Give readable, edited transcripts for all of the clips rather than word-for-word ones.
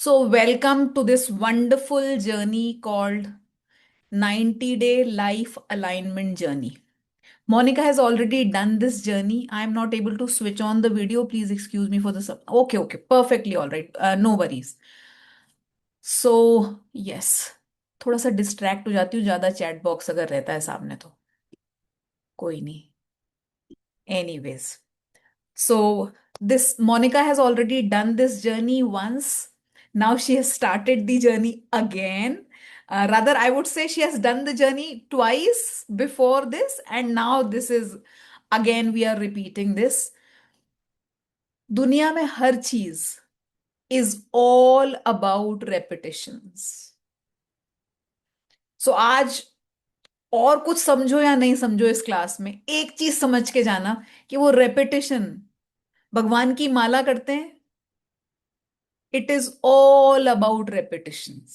So, welcome to this wonderful journey called 90-Day Life Alignment Journey. Monica has already done this journey. I am not able to switch on the video. Please excuse me for this. Okay, perfectly all right. No worries. So, yes, थोड़ा सा distract हो जाती हूँ ज्यादा chat box अगर रहता है सामने तो कोई नहीं. Anyways. So this Monica has already done this journey once. Now she has started the journey again. Rather, I would say she has done the journey twice before this, and now this is again we are repeating this. दुनिया में हर चीज is all about repetitions. So आज और कुछ समझो या नहीं समझो इस क्लास में एक चीज समझ के जाना कि वो रेपिटेशन भगवान की माला करते हैं. It is all about repetitions.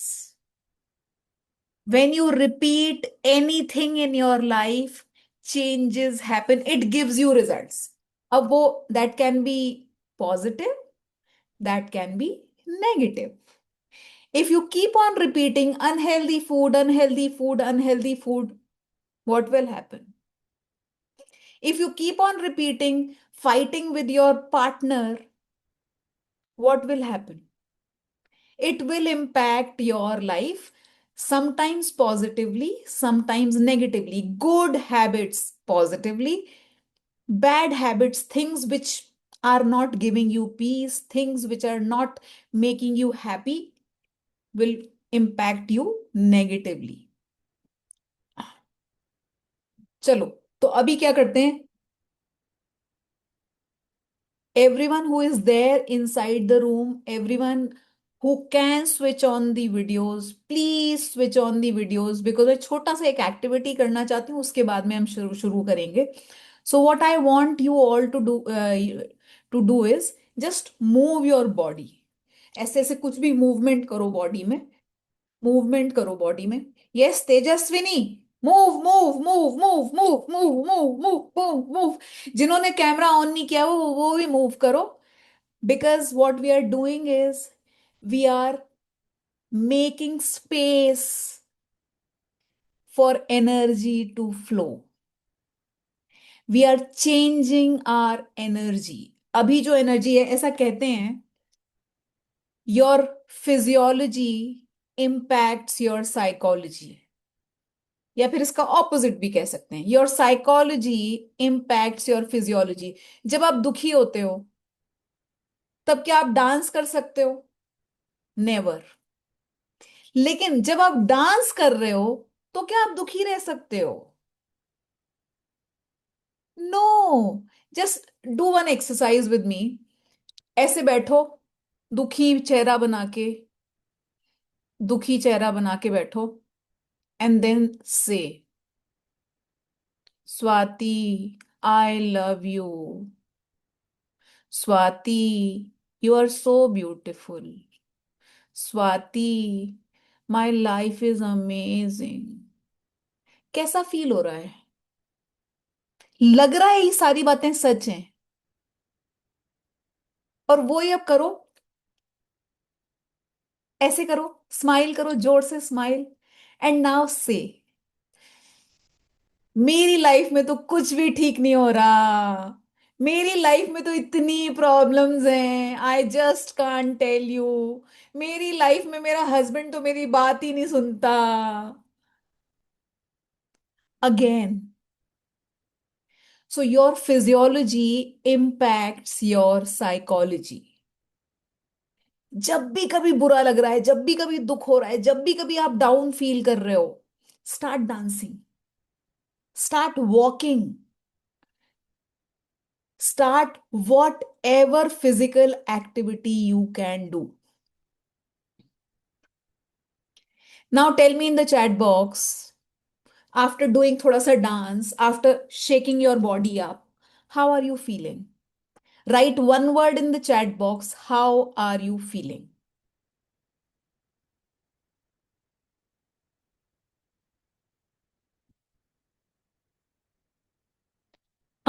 When you repeat anything in your life, changes happen. It gives you results. अब वो that can be positive, that can be negative. If you keep on repeating unhealthy food, unhealthy food, unhealthy food, what will happen? If you keep on repeating fighting with your partner, what will happen? It will impact your life, sometimes positively, sometimes negatively. Good habits positively, bad habits, things which are not giving you peace, things which are not making you happy, will impact you negatively. चलो, तो अभी क्या करते हैं. Everyone who is there inside the room, everyone who can switch on the videos, please switch on the videos because मैं छोटा सा एक एक्टिविटी करना चाहती हूँ, उसके बाद में हम शुरू शुरू करेंगे. So what I want you all to do is just move your body. ऐसे ऐसे कुछ भी मूवमेंट करो बॉडी में. मूवमेंट करो बॉडी में. Yes Tejaswini. Move move move move move move move move move move. जिन्होंने कैमरा ऑन नहीं किया वो भी मूव करो. Because what we are doing is we are making space for energy to flow. We are changing our energy. अभी जो energy है ऐसा कहते हैं your physiology impacts your psychology. या फिर इसका ऑपोजिट भी कह सकते हैं your psychology impacts your physiology. जब आप दुखी होते हो तब क्या आप डांस कर सकते हो? नेवर. लेकिन जब आप डांस कर रहे हो तो क्या आप दुखी रह सकते हो? No. Just do one exercise with me. ऐसे बैठो. दुखी चेहरा बना के. दुखी चेहरा बना के बैठो. And then say Swati I love you. Swati you are so beautiful. Swati my life is amazing. कैसा फील हो रहा है? लग रहा है ये सारी बातें सच हैं. और वो ही अब करो. ऐसे करो. स्माइल करो जोर से स्माइल. एंड नाउ से मेरी लाइफ में तो कुछ भी ठीक नहीं हो रहा. मेरी लाइफ में तो इतनी प्रॉब्लम्स हैं I just can't tell you. मेरी लाइफ में मेरा हस्बैंड तो मेरी बात ही नहीं सुनता. Again. So your physiology impacts your psychology. जब भी कभी बुरा लग रहा है, जब भी कभी दुख हो रहा है, जब भी कभी आप डाउन फील कर रहे हो, start dancing. Start walking. Start whatever physical activity you can do. Now tell me in the chat box, after doing thoda sa dance, after shaking your body up, how are you feeling? Write one word in the chat box. How are you feeling?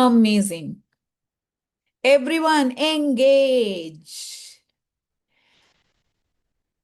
Amazing. Everyone engage.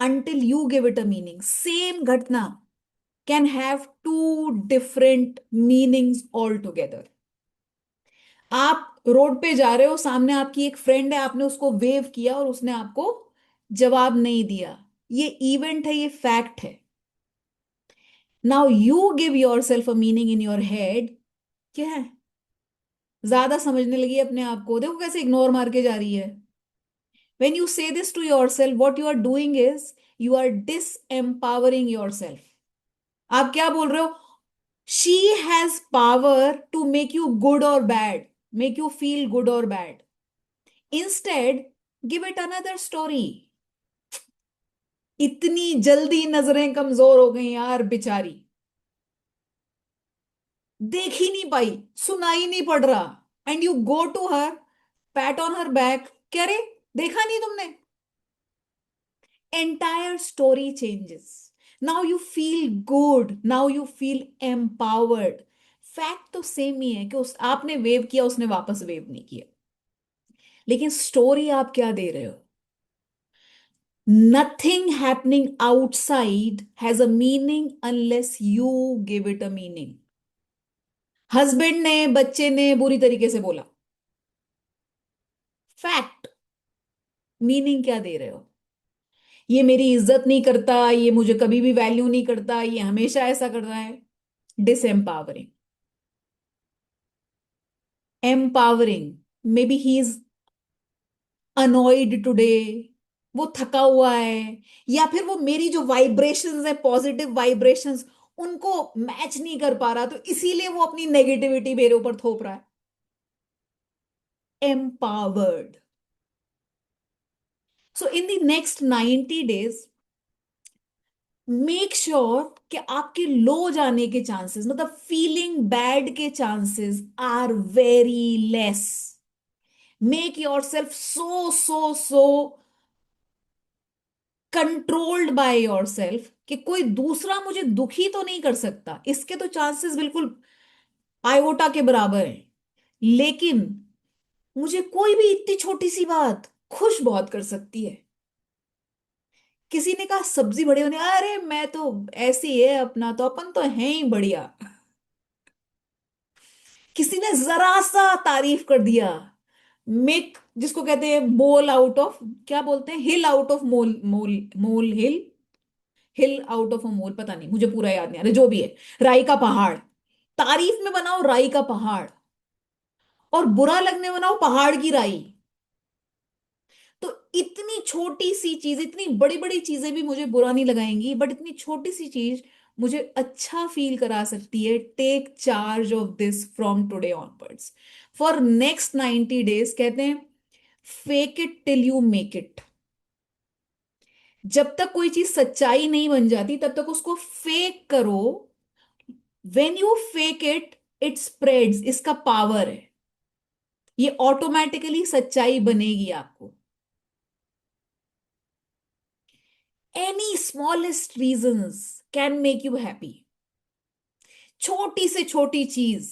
until you give it a meaning. Same घटना can have two different meanings altogether. आप road पे जा रहे हो, सामने आपकी एक friend है, आपने उसको वेव किया और उसने आपको जवाब नहीं दिया। ये इवेंट है, ये फैक्ट है। Now you give your self a meaning in your head. क्या है? ज्यादा समझने लगी है अपने आप को, देखो कैसे इग्नोर मार के जा रही है। When you say this to yourself, what you are doing is you are disempowering yourself. आप क्या बोल रहे हो? She has power to make you good or bad, make you feel good or bad. Instead, give it another story. इतनी जल्दी नजरें कमजोर हो गई यार बेचारी, देख ही नहीं पाई, सुनाई नहीं पड़ रहा। And you go to her, pat on her back, कह रहे देखा नहीं तुमने? entire story changes. Now you feel good, now you feel empowered. Fact तो सेम ही है कि उस आपने वेव किया, उसने वापस वेव नहीं किया, लेकिन स्टोरी आप क्या दे रहे हो? Nothing happening outside has a meaning unless you give it a meaning. Husband ने, बच्चे ने बुरी तरीके से बोला, फैक्ट। मीनिंग क्या दे रहे हो? ये मेरी इज्जत नहीं करता, ये मुझे कभी भी वैल्यू नहीं करता, ये हमेशा ऐसा कर रहा है। Disempowering. Empowering. May be he is annoyed today, वो थका हुआ है, या फिर वो मेरी जो वाइब्रेशंस है, पॉजिटिव वाइब्रेशंस, उनको मैच नहीं कर पा रहा, तो इसीलिए वो अपनी नेगेटिविटी मेरे ऊपर थोप रहा है। Empowered. So in the next 90 days make sure कि आपके लो जाने के चांसेस, मतलब फीलिंग बैड के chances are very less. Make yourself so so so controlled by yourself कि कोई दूसरा मुझे दुखी तो नहीं कर सकता, इसके तो चांसेस बिल्कुल आयोटा के बराबर हैं। लेकिन मुझे कोई भी इतनी छोटी सी बात खुश बहुत कर सकती है। किसी ने कहा सब्जी बड़ी होने, अरे मैं तो ऐसी है, अपना तो अपन तो है ही बढ़िया। किसी ने जरा सा तारीफ कर दिया, मेक, जिसको कहते हैं मोल आउट ऑफ, क्या बोलते हैं, hill out of mole, mole mole hill, hill out of a mole, पता नहीं, मुझे पूरा याद नहीं आ रहा, जो भी है। राई का पहाड़, तारीफ में बनाओ राई का पहाड़, और बुरा लगने बनाओ पहाड़ की राई। तो इतनी छोटी सी चीज, इतनी बड़ी बड़ी चीजें भी मुझे बुरा नहीं लगाएंगी, बट इतनी छोटी सी चीज मुझे अच्छा फील करा सकती है। Take charge of this from today onwards, for next 90 days। कहते हैं fake it till you make it. जब तक कोई चीज सच्चाई नहीं बन जाती तब तक उसको फेक करो। When you fake it, it spreads, इसका पावर है, ये ऑटोमेटिकली सच्चाई बनेगी आपको। Any smallest reasons can make you happy. छोटी से छोटी चीज,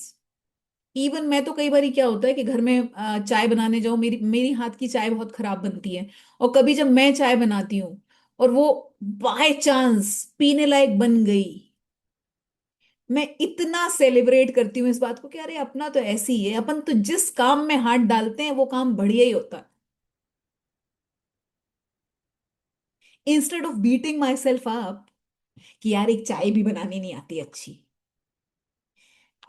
इवन मैं तो कई बार क्या होता है कि घर में चाय बनाने जाऊं, मेरी मेरी हाथ की चाय बहुत खराब बनती है, और कभी जब मैं चाय बनाती हूँ और वो बाय चांस पीने लायक बन गई, मैं इतना सेलिब्रेट करती हूँ इस बात को कि अरे अपना तो ऐसी ही है, अपन तो जिस काम में हाथ डालते हैं वो काम बढ़िया ही होता है। Instead of beating my self up कि यार एक चाय भी बनानी नहीं आती अच्छी,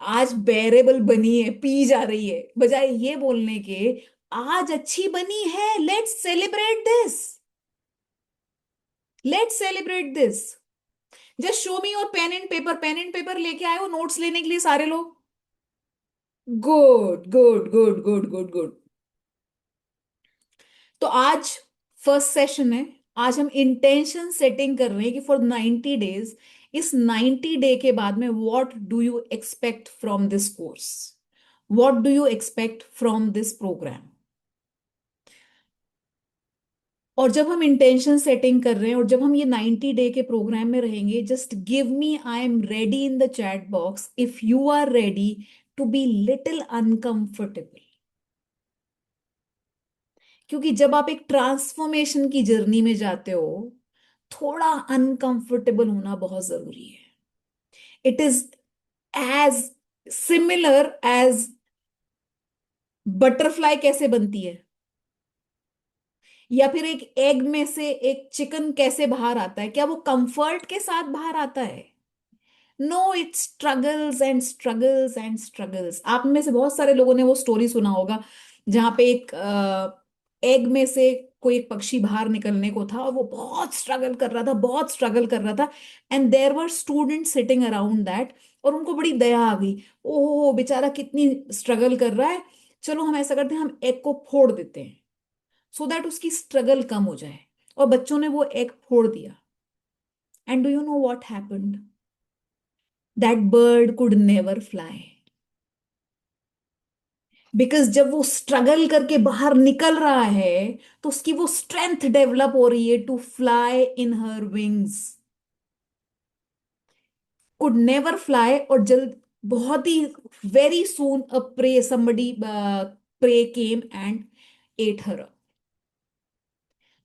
आज बेरेबल बनी है, पी जा रही है, बजाय ये बोलने के आज अच्छी बनी है, let's celebrate this, let's celebrate this. Just show me your pen and paper, pen and paper लेके आए हो नोट्स लेने के लिए सारे लोग? Good good good good good good. तो आज फर्स्ट सेशन है, आज हम इंटेंशन सेटिंग कर रहे हैं कि फॉर 90 days, इस 90 डे के बाद में what do you expect from this course, what do you expect from this programme. और जब हम इंटेंशन सेटिंग कर रहे हैं और जब हम ये 90 डे के प्रोग्राम में रहेंगे, just give me I am ready in the chat box if you are ready to be little uncomfortable. क्योंकि जब आप एक ट्रांसफॉर्मेशन की जर्नी में जाते हो थोड़ा अनकंफर्टेबल होना बहुत जरूरी है. It is as similar as butterfly कैसे बनती है, या फिर एक एग में से एक चिकन कैसे बाहर आता है. क्या वो कंफर्ट के साथ बाहर आता है? No, it's struggles and struggles and struggles. आप में से बहुत सारे लोगों ने वो स्टोरी सुना होगा जहां पे एक एग में से कोई एक पक्षी बाहर निकलने को था और वो बहुत स्ट्रगल कर रहा था, बहुत स्ट्रगल कर रहा था. And there were student sitting around that, और उनको बड़ी दया आ गई. ओह बेचारा कितनी स्ट्रगल कर रहा है, चलो हम ऐसा करते हैं, हम एग को फोड़ देते हैं सो दैट उसकी स्ट्रगल कम हो जाए. और बच्चों ने वो एग फोड़ दिया. And do you know what happened? That bird could never fly. Because जब वो स्ट्रगल करके बाहर निकल रहा है तो उसकी वो स्ट्रेंथ डेवलप हो रही है to fly in her wings. Could never fly, और जल्द, बहुत ही very soon a prey somebody prey came and ate her.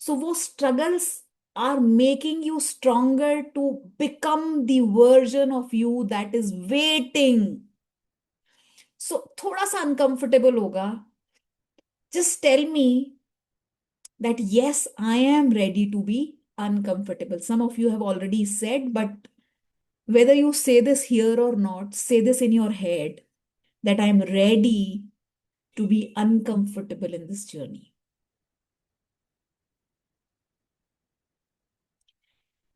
So वो struggles are making you stronger to become the version of you that is waiting. So थोड़ा सा uncomfortable होगा. Just tell me that yes, I am ready to be uncomfortable. Some of you have already said, but whether you say this here or not, say this in your head that I am ready to be uncomfortable in this journey.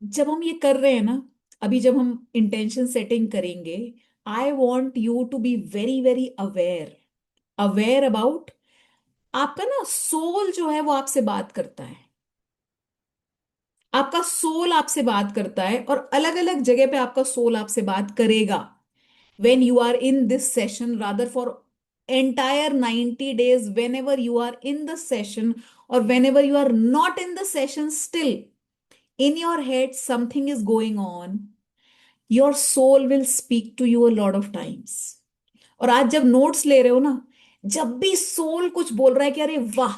जब हम ये कर रहे हैं ना, अभी जब हम इंटेंशन सेटिंग करेंगे, I want you to be very very aware, aware about आपका ना सोल जो है वो आपसे बात करता है. आपका सोल आपसे बात करता है और अलग अलग जगह पे आपका सोल आपसे बात करेगा. when you are in this session, rather for entire 90 days, whenever you are in the session or whenever you are not in the session, still in your head something is going on. Your soul will speak to you a lot of times. और आज जब notes ले रहे हो ना, जब भी soul कुछ बोल रहा है कि अरे वाह,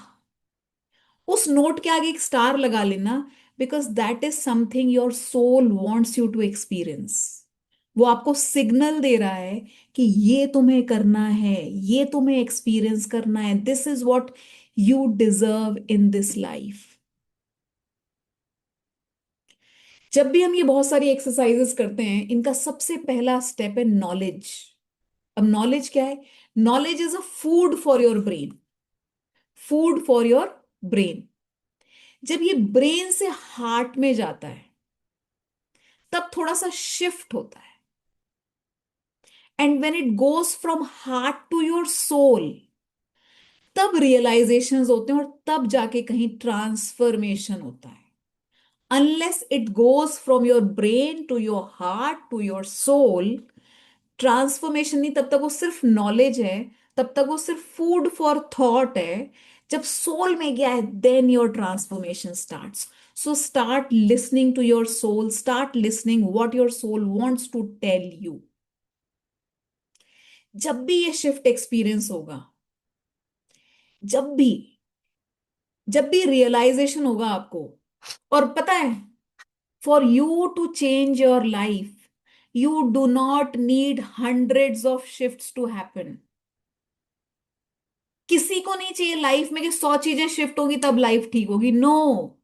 उस नोट के आगे एक स्टार लगा लेना. Because that is something your soul wants you to experience. वो आपको सिग्नल दे रहा है कि ये तुम्हें करना है, ये तुम्हें एक्सपीरियंस करना है. This is what you deserve in this life. जब भी हम ये बहुत सारी एक्सरसाइजेस करते हैं, इनका सबसे पहला स्टेप है नॉलेज. अब नॉलेज क्या है? Knowledge is a food for your brain. Food for your brain. जब ये ब्रेन से हार्ट में जाता है तब थोड़ा सा शिफ्ट होता है. And when it goes from heart to your soul, तब रियलाइजेशंस होते हैं और तब जाके कहीं ट्रांसफॉर्मेशन होता है. Unless it goes from your brain to your heart to your soul, transformation नहीं. तब तक वो सिर्फ नॉलेज है, तब तक वो सिर्फ फूड फॉर थॉट है. जब सोल में गया है, then your transformation starts. So start listening to your soul, start listening what your soul wants to tell you. जब भी ये शिफ्ट एक्सपीरियंस होगा, जब भी जब भी रियलाइजेशन होगा आपको, और पता है, for you to change your life you do not need hundreds of shifts to happen. किसी को नहीं चाहिए लाइफ में कि 100 चीजें शिफ्ट होगी तब लाइफ ठीक होगी. No,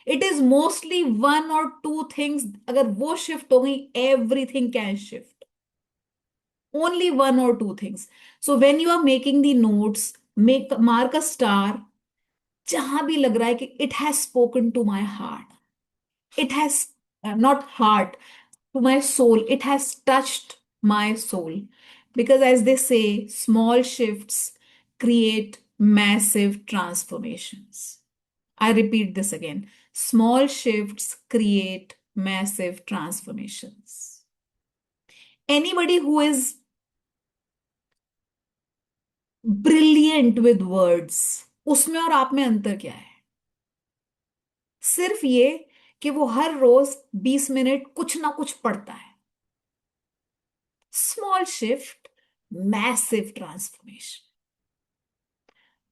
it is mostly 1 or 2 things. अगर वो शिफ्ट हो गई, everything can shift. Only 1 or 2 things. So when you are making the notes, make mark a star जहां भी लग रहा है कि it has spoken to my heart. It has not heart, to my soul. It has touched my soul. Because as they say, small shifts create massive transformations. I repeat this again. Small shifts create massive transformations. Anybody who is brilliant with words, उसमें और आप में अंतर क्या है? सिर्फ ये कि वो हर रोज 20 मिनट कुछ ना कुछ पढ़ता है. Small shift, massive transformation.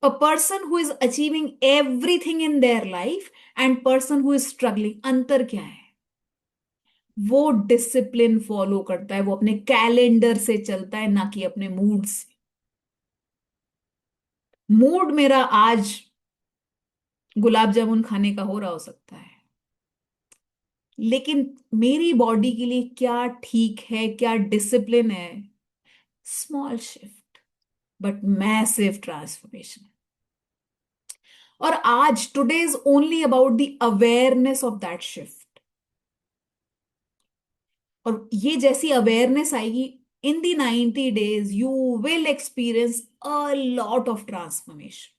A person who is achieving everything in their life and person who is struggling, अंतर क्या है? वो डिसिप्लिन फॉलो करता है, वो अपने कैलेंडर से चलता है, ना कि अपने मूड से। मूड मेरा आज गुलाब जामुन खाने का हो रहा हो सकता है, लेकिन मेरी बॉडी के लिए क्या ठीक है, क्या डिसिप्लिन है, small shift but massive transformation. और आज today is only about the awareness of that shift. और ये जैसी अवेयरनेस आएगी, in the 90 days you will experience a lot of transformation.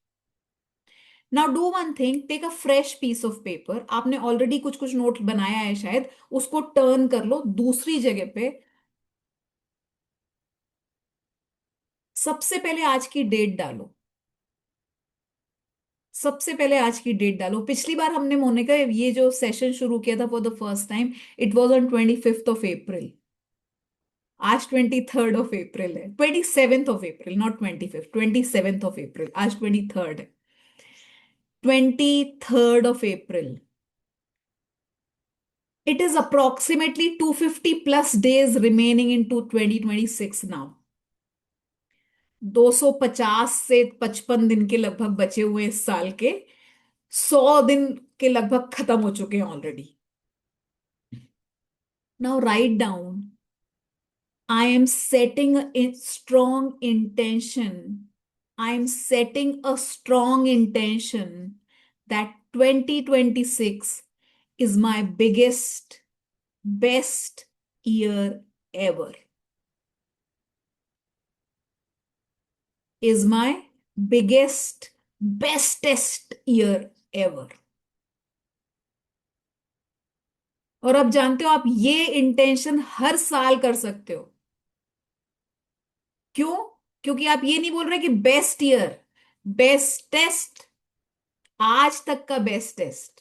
Now do one thing, take a fresh piece of paper, आपने already कुछ कुछ note बनाया है शायद, उसको टर्न कर लो दूसरी जगह पे। सबसे पहले आज की डेट डालो, सबसे पहले आज की डेट डालो। पिछली बार हमने मोनिका ये जो सेशन शुरू किया था for the first time, it was on 25th of April। आज 23rd of April है, 27th of April, not 25th, 27th of April, आज 23rd है। 23rd of April, it is approximately 250 plus days remaining into 2026 now। 250 से 55 दिन के लगभग बचे हुए इस साल के, 100 दिन के लगभग खत्म हो चुके हैं already. Now write down, I am setting a strong intention. I am setting a strong intention that 2026 is my biggest, best year ever. Is my biggest, bestest year ever. और अब जानते हो, आप ये इंटेंशन हर साल कर सकते हो। क्यों? क्योंकि आप ये नहीं बोल रहे कि बेस्ट ईयर, बेस्टेस्ट, आज तक का बेस्टेस्ट।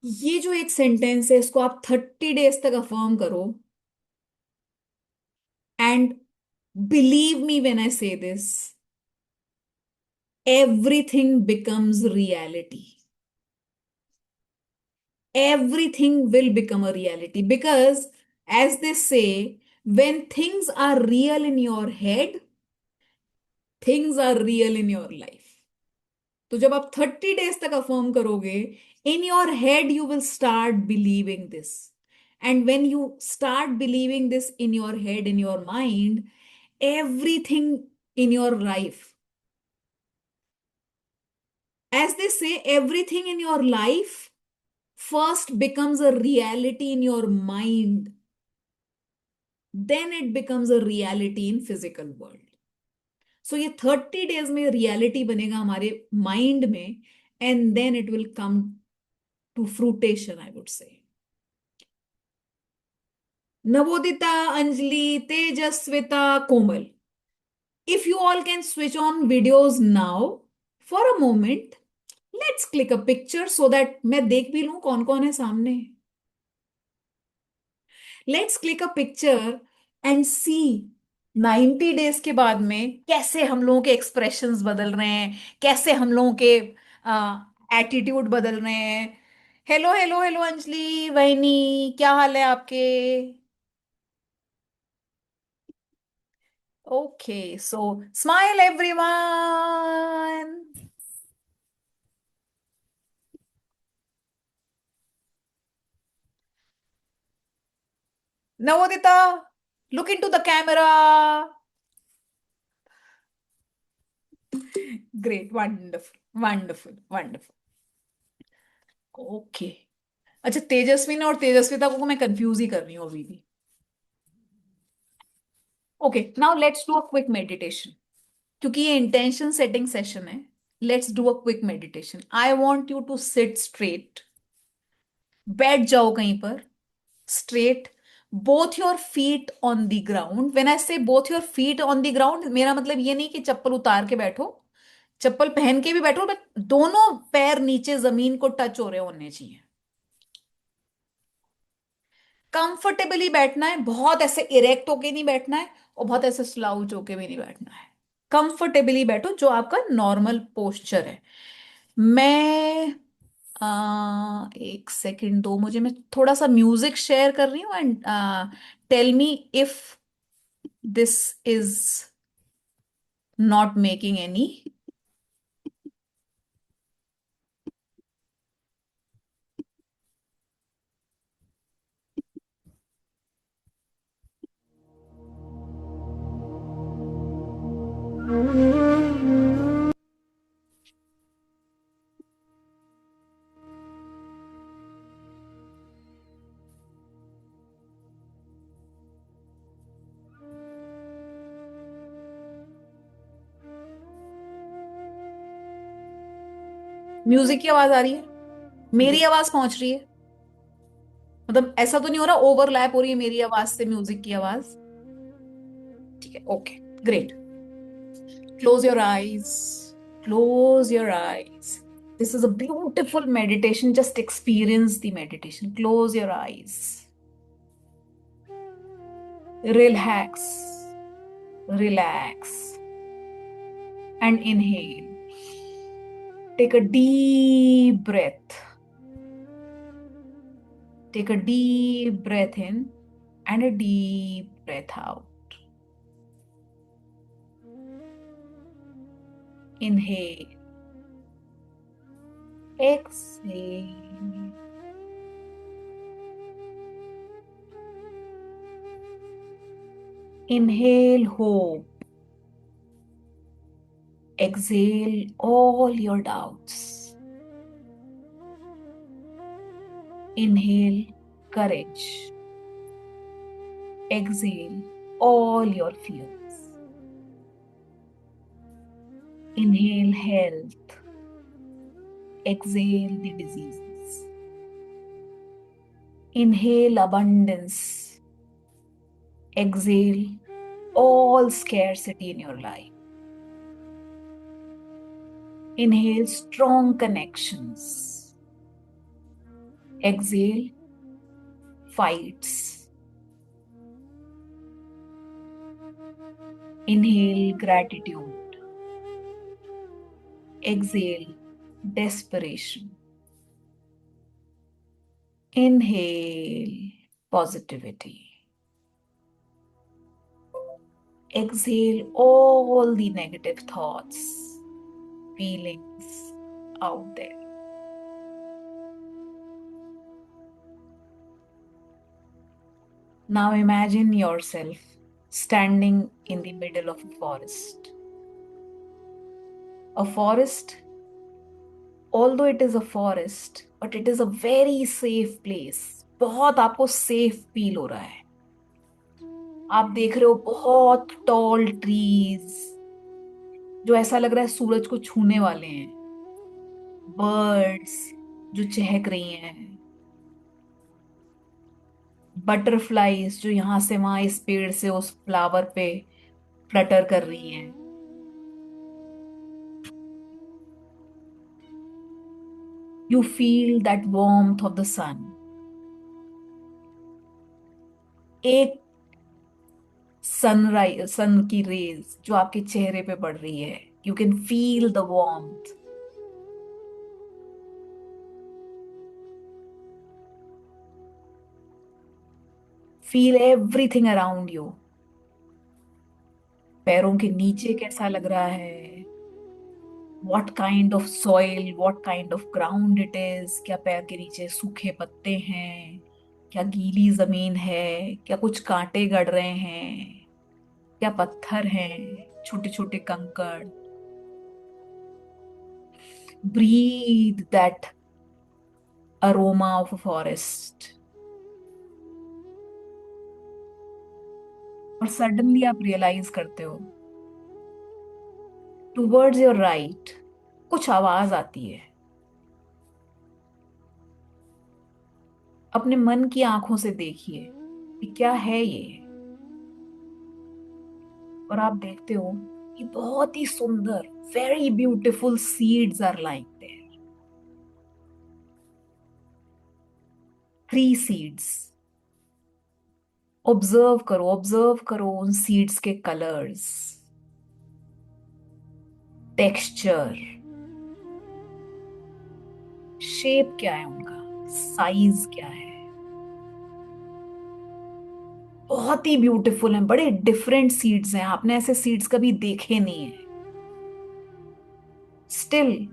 ये जो एक सेंटेंस है, इसको आप 30 days तक अफर्म करो, and believe me when I say this, everything becomes reality. Everything will become a reality because, as they say, when things are real in your head, things are real in your life। तो जब आप 30 days तक affirm करोगे, in your head you will start believing this, and when you start believing this in your head, in your mind, everything in your life, as they say, everything in your life first becomes a reality in your mind, then it becomes a reality in physical world। So ये 30 days में reality बनेगा हमारे mind में, and then it will come to fruition, I would say. Navodita, Anjali, Tejaswita, Komal, if you all can switch on videos now for a moment, let's click a picture so that मैं देख भी लूं कौन कौन है सामने। Let's click a picture and see 90 days के बाद में कैसे हम लोगों के एक्सप्रेशंस बदल रहे हैं, कैसे हम लोगों के एटीट्यूड बदल रहे हैं। हेलो हेलो हेलो अंजलि, वहिनी, क्या हाल है आपके? Okay, so smile everyone. Navodita, look into the camera. Great, wonderful wonderful wonderful. Okay, अच्छा, तेजस्वी ने और तेजस्विता को मैं कंफ्यूज ही कर रही हूँ अभी भी। Okay, now let's do a quick meditation, क्योंकि ये इंटेंशन सेटिंग सेशन है। Let's do a quick meditation. I want you to sit straight, बैठ जाओ कहीं पर straight, both your feet on the ground. When I say both your feet on the ground, मेरा मतलब ये नहीं कि चप्पल उतार के बैठो, चप्पल पहन के भी बैठो, बट दोनों पैर नीचे जमीन को टच हो रहे होने चाहिए। कंफर्टेबली बैठना है, बहुत ऐसे इरेक्ट होके नहीं बैठना है और बहुत ऐसे स्लाउच होके भी नहीं बैठना है। कंफर्टेबली बैठो, जो आपका नॉर्मल पोस्चर है। मैं एक सेकंड दो मुझे, मैं थोड़ा सा म्यूजिक शेयर कर रही हूँ and tell me if this is not making any. Music की आवाज आ रही है? मेरी आवाज पहुंच रही है? मतलब ऐसा तो नहीं हो रहा ओवरलैप हो रही है मेरी आवाज से म्यूजिक की आवाज? ठीक है, okay, great. Close your eyes. Close your eyes. This is a beautiful meditation. Just experience the meditation. Close your eyes. Relax. Relax. And inhale. Take a deep breath. Take a deep breath in and a deep breath out. Inhale. Exhale. Inhale hope. Exhale all your doubts. Inhale courage. Exhale all your fears. Inhale health. Exhale the diseases. Inhale abundance. Exhale all scarcity in your life. Inhale strong connections. Exhale fights. Inhale gratitude. Exhale desperation. Inhale positivity. Exhale all the negative thoughts, feelings out there. Now imagine yourself standing in the middle of a forest. A forest, although it is a forest, but it is a very safe place. बहुत आपको safe feel हो रहा है। आप देख रहे हो बहुत टॉल ट्रीज जो ऐसा लग रहा है सूरज को छूने वाले हैं। बर्ड्स जो चहक रही हैं। बटरफ्लाईज जो यहां से वहां इस पेड़ से उस फ्लावर पे फ्लटर कर रही हैं। You feel that warmth of the sun. एक सनराइज, सन की रेज जो आपके चेहरे पे पड़ रही है। You can feel the warmth. Feel everything around you. पैरों के नीचे कैसा लग रहा है? What kind of soil, what kind of ground it is. क्या पैर के नीचे सूखे पत्ते हैं? क्या गीली जमीन है? क्या कुछ कांटे गड़ रहे हैं? क्या पत्थर हैं? छोटे छोटे कंकड़। Breathe that aroma of a forest. और सडनली आप रियलाइज करते हो टूवर्ड्स योर राइट कुछ आवाज आती है। अपने मन की आंखों से देखिए कि क्या है ये। और आप देखते हो कि बहुत ही सुंदर, very beautiful seeds are like there. 3 seeds. Observe करो उन सीड्स के कलर्स, टेक्सचर, शेप क्या है उनका, साइज क्या है। बहुत ही ब्यूटीफुल हैं, बड़े डिफरेंट सीड्स हैं, आपने ऐसे सीड्स कभी देखे नहीं है। Still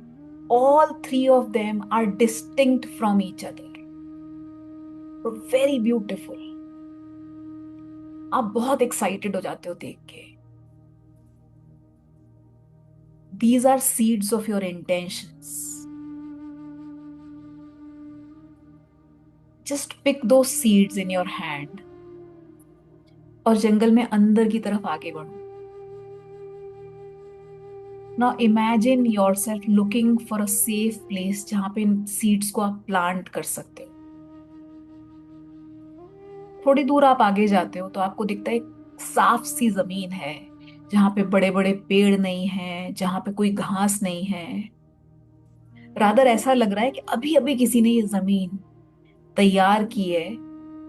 all three of them are distinct from each other, very beautiful। आप बहुत एक्साइटेड हो जाते हो देख के। These are seeds of your intentions। Just pick those seeds in your hand और जंगल में अंदर की तरफ आगे बढ़ो। Now imagine yourself looking for a safe place जहां पे इन सीड्स को आप प्लांट कर सकते हो। थोड़ी दूर आप आगे जाते हो तो आपको दिखता है एक साफ सी जमीन है, जहां पे बड़े बड़े पेड़ नहीं है, जहां पे कोई घास नहीं है। रादर ऐसा लग रहा है कि अभी अभी किसी ने ये जमीन तैयार की है,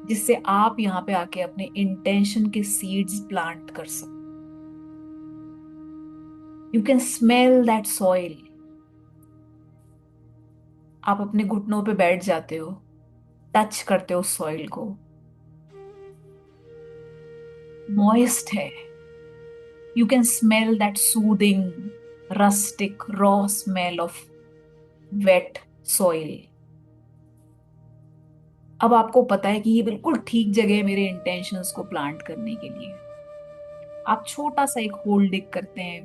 जिससे आप यहाँ पे आके अपने इंटेंशन के सीड्स प्लांट कर सकते। You can smell that soil. आप अपने घुटनों पे बैठ जाते हो, टच करते हो सॉइल को, मॉइस्ट है। You can smell that soothing rustic raw smell of wet soil। अब आपको पता है कि ये बिल्कुल ठीक जगह है मेरे इंटेंशंस को प्लांट करने के लिए। आप छोटा सा एक होल डिग करते हैं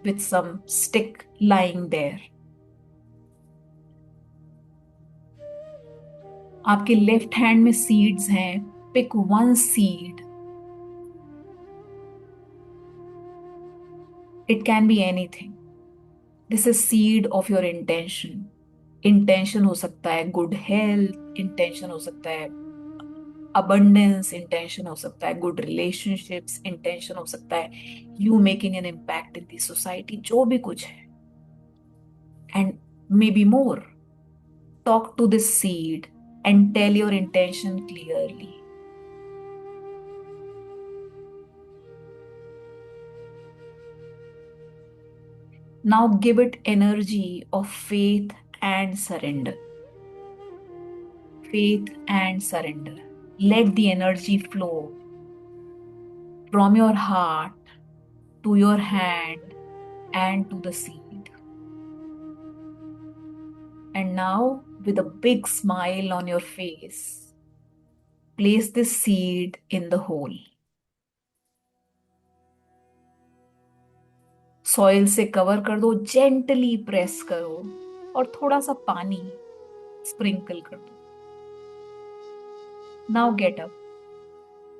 with some stick lying there. आपके लेफ्ट हैंड में सीड्स हैं, pick one seed. It can be anything. This is seed of your intention. Intention हो सकता है गुड हेल्थ, इंटेंशन हो सकता है अबंडेंस, इंटेंशन हो सकता है गुड रिलेशनशिप्स, इंटेंशन हो सकता है you making an impact in the society, जो भी कुछ है, and may be more. Talk to this seed and tell your intention clearly. Now give it energy of faith and surrender. Faith and surrender. Let the energy flow from your heart to your hand and to the seed. And now, with a big smile on your face, place this seed in the hole. Soil से cover कर दो, gently press करो और थोड़ा सा पानी sprinkle कर दो। Now get up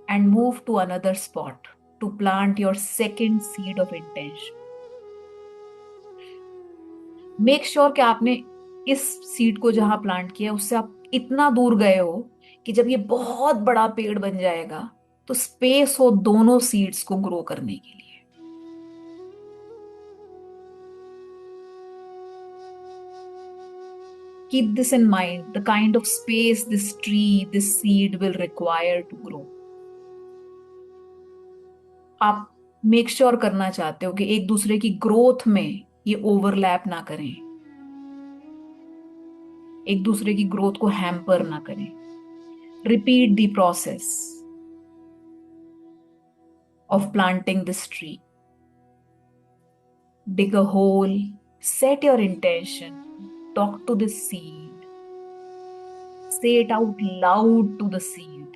and move to another spot to plant your second seed of intention. Make sure कि आपने इस सीड को जहां प्लांट किया उससे आप इतना दूर गए हो कि जब ये बहुत बड़ा पेड़ बन जाएगा तो स्पेस हो दोनों सीड्स को ग्रो करने के लिए। Keep this in mind, the kind of space this tree, this seed will require to grow. आप मेक श्योर करना चाहते हो कि एक दूसरे की ग्रोथ में ये ओवरलैप ना करें, एक दूसरे की ग्रोथ को हैम्पर ना करें। Repeat the process of planting this tree. Dig a hole, set your intention, talk to this seed, say it out loud to the seed,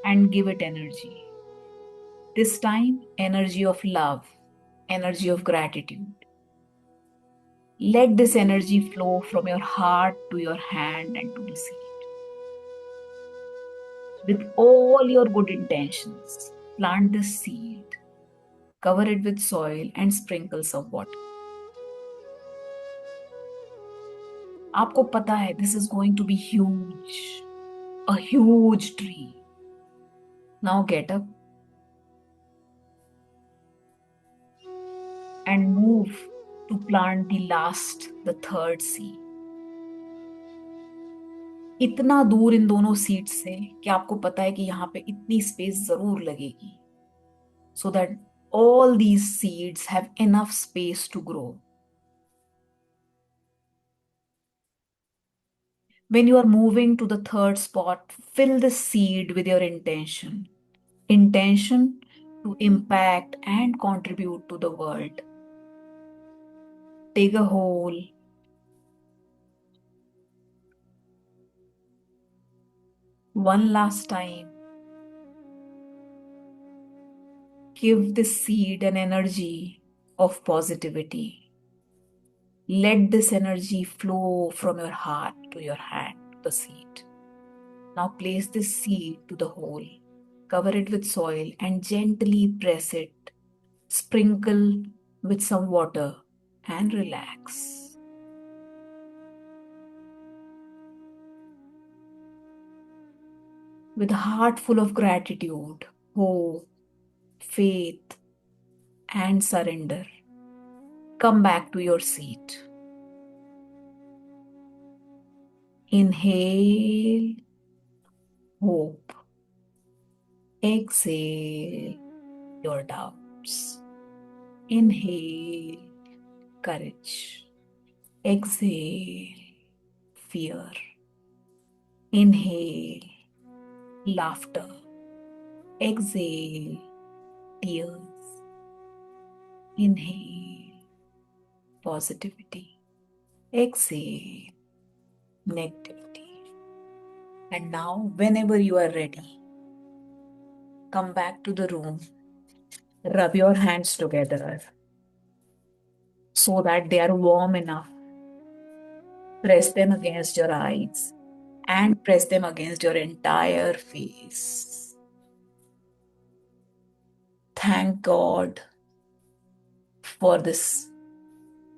and give it energy. This time, energy of love, energy of gratitude. Let this energy flow from your heart to your hand and to the seed. With all your good intentions, plant this seed, cover it with soil, and sprinkle some water. आपको पता है this is going to be huge, a huge tree. Now get up and move to plant the third seed. इतना दूर इन दोनों seat से कि आपको पता है कि यहाँ पे इतनी स्पेस जरूर लगेगी, so that all these seeds have enough space to grow. When you are moving to the third spot, fill the seed with your intention. Intention to impact and contribute to the world. Dig a hole. One last time. Give this seed an energy of positivity. Let this energy flow from your heart to your hand, to the seed. Now place this seed to the hole. Cover it with soil and gently press it. Sprinkle with some water and relax. With a heart full of gratitude, hope, faith, and surrender, come back to your seat. Inhale hope. Exhale your doubts. Inhale courage. Exhale fear. Inhale laughter. Exhale tears. Inhale positivity. Exhale negativity. And now, whenever you are ready, come back to the room. Rub your hands together so that they are warm enough. Press them against your eyes and press them against your entire face. Thank God for this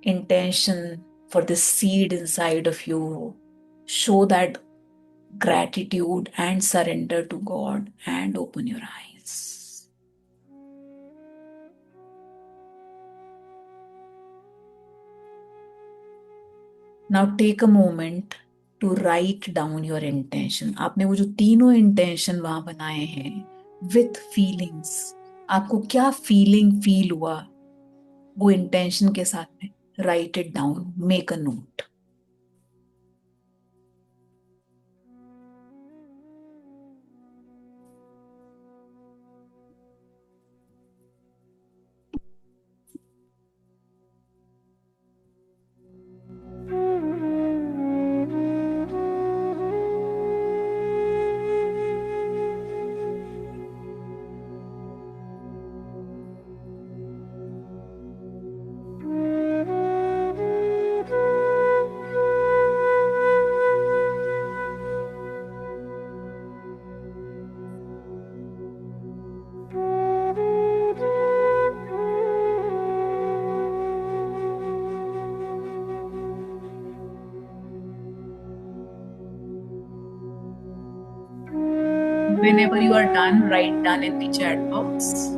intention, for this seed inside of you. Show that gratitude and surrender to God and open your eyes. Now take a moment to write down your intention. आपने वो जो तीनों intention वहां बनाए हैं with feelings, आपको क्या feeling feel हुआ वो intention के साथ में, write it down, make a note. Whenever you are done, write done in the chat box.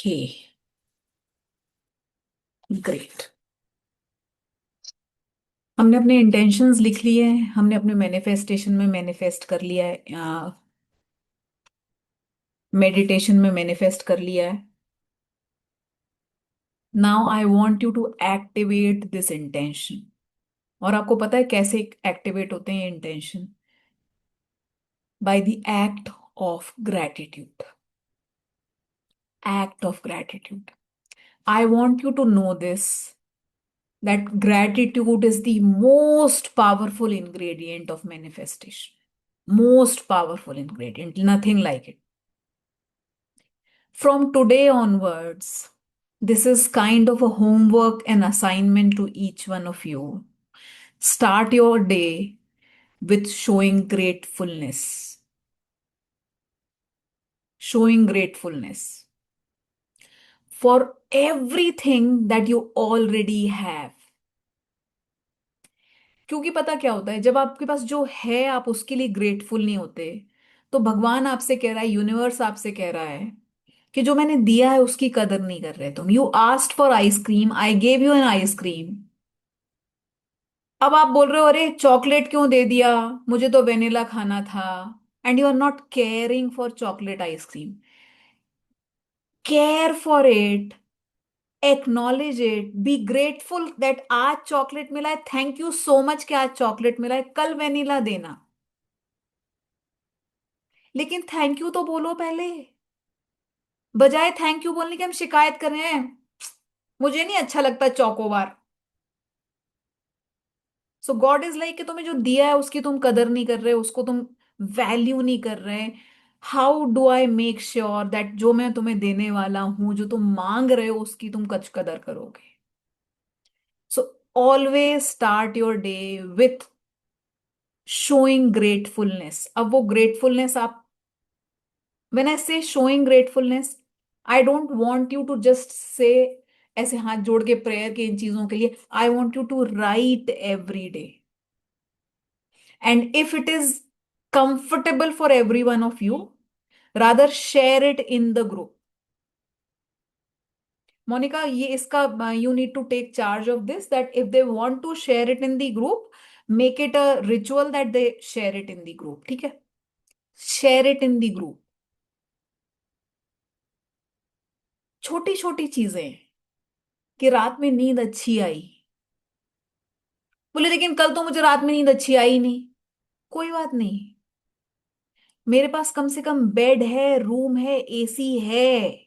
Okay, great. हमने अपने इंटेंशंस लिख लिए हैं, हमने अपने मैनिफेस्टेशन में मैनिफेस्ट कर लिया है, मेडिटेशन में मैनिफेस्ट कर लिया है। Now I want you to activate this intention. और आपको पता है कैसे एक्टिवेट होते हैं intention? By the act of gratitude. Act of gratitude. I want you to know this, that gratitude is the most powerful ingredient of manifestation. Most powerful ingredient, nothing like it. From today onwards, this is kind of a homework and assignment to each one of you. Start your day with showing gratefulness. Showing gratefulness for everything that you already have. क्योंकि पता क्या होता है, जब आपके पास जो है आप उसके लिए ग्रेटफुल नहीं होते, तो भगवान आपसे कह रहा है, यूनिवर्स आपसे कह रहा है कि जो मैंने दिया है उसकी कदर नहीं कर रहे तुम। You asked for ice cream, I gave you an ice cream. अब आप बोल रहे हो अरे चॉकलेट क्यों दे दिया, मुझे तो वेनिला खाना था। And you are not caring for chocolate ice cream. Care for it, acknowledge it, be grateful that आज चॉकलेट मिला है, थैंक यू सो मच कि आज चॉकलेट मिला है, कल वेनिला देना। लेकिन थैंक यू तो बोलो पहले। बजाय थैंक यू बोलने के हम शिकायत कर रहे हैं, मुझे नहीं अच्छा लगता chocobar. So God is like कि तुम्हें जो दिया है उसकी तुम कदर नहीं कर रहे, उसको तुम वैल्यू नहीं कर रहे। How do I make sure that जो मैं तुम्हें देने वाला हूं, जो तुम मांग रहे हो, उसकी तुम कच कदर करोगे? So always start your day with showing gratefulness. अब वो ग्रेटफुलनेस आप, when I say showing gratefulness, I don't want you to just say ऐसे हाथ जोड़ के प्रेयर के इन चीजों के लिए। I want you to write every day, and if it is comfortable for every one of you, rather share it in the group. Monica, ये इसका you need to take charge of this, that if they want to share it in the group, make it a ritual that they share it in the group, ठीक है? Share it in the group. छोटी छोटी चीजें, कि रात में नींद अच्छी आई, बोले लेकिन कल तो मुझे रात में नींद अच्छी आई नहीं। कोई बात नहीं, मेरे पास कम से कम बेड है, रूम है, एसी है,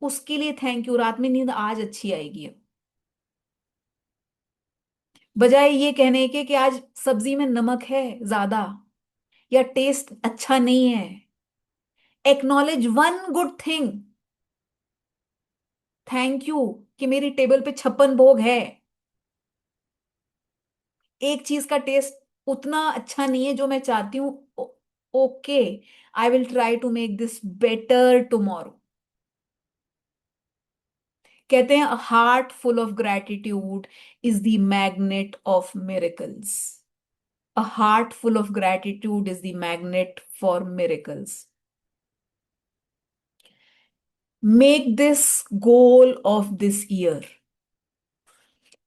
उसके लिए थैंक यू। रात में नींद आज अच्छी आएगी अब। बजाय ये कहने के कि आज सब्जी में नमक है ज्यादा या टेस्ट अच्छा नहीं है, acknowledge one good thing. Thank you कि मेरी टेबल पे 56 भोग है। एक चीज का टेस्ट उतना अच्छा नहीं है जो मैं चाहती हूँ, okay, I will try to make this better tomorrow. कहते हैं heart full of gratitude is the magnet of miracles. A heart full of gratitude is the magnet for miracles. Make this goal of this year,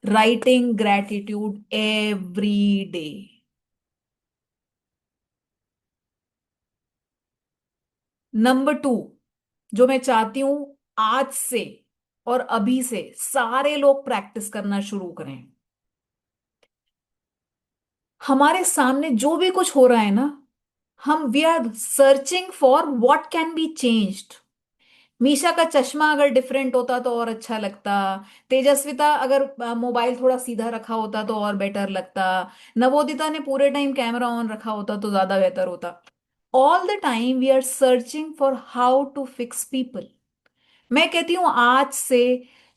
writing gratitude every day. Number 2, जो मैं चाहती हूं आज से और अभी से सारे लोग प्रैक्टिस करना शुरू करें। हमारे सामने जो भी कुछ हो रहा है ना, हम we are searching for what can be changed. Misha का चश्मा अगर डिफरेंट होता तो और अच्छा लगता। तेजस्विता अगर मोबाइल थोड़ा सीधा रखा होता तो और बेटर लगता। नवोदिता ने पूरे टाइम कैमरा ऑन रखा होता तो ज्यादा बेहतर होता। All the time we are searching for how to fix people. मैं कहती हूं आज से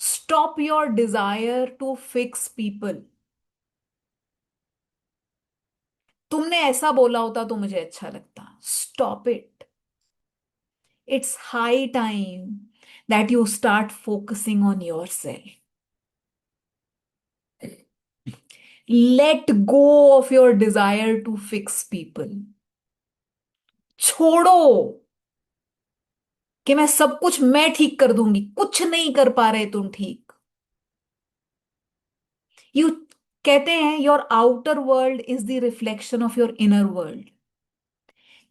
stop your desire to fix people. तुमने ऐसा बोला होता तो मुझे अच्छा लगता। Stop it. It's high time that you start focusing on your self. Let go of your desire to fix people. छोड़ो। कि मैं सब कुछ मैं ठीक कर दूंगी, कुछ नहीं कर पा रहे तुम ठीक। यू कहते हैं your outer world is the reflection of your inner world.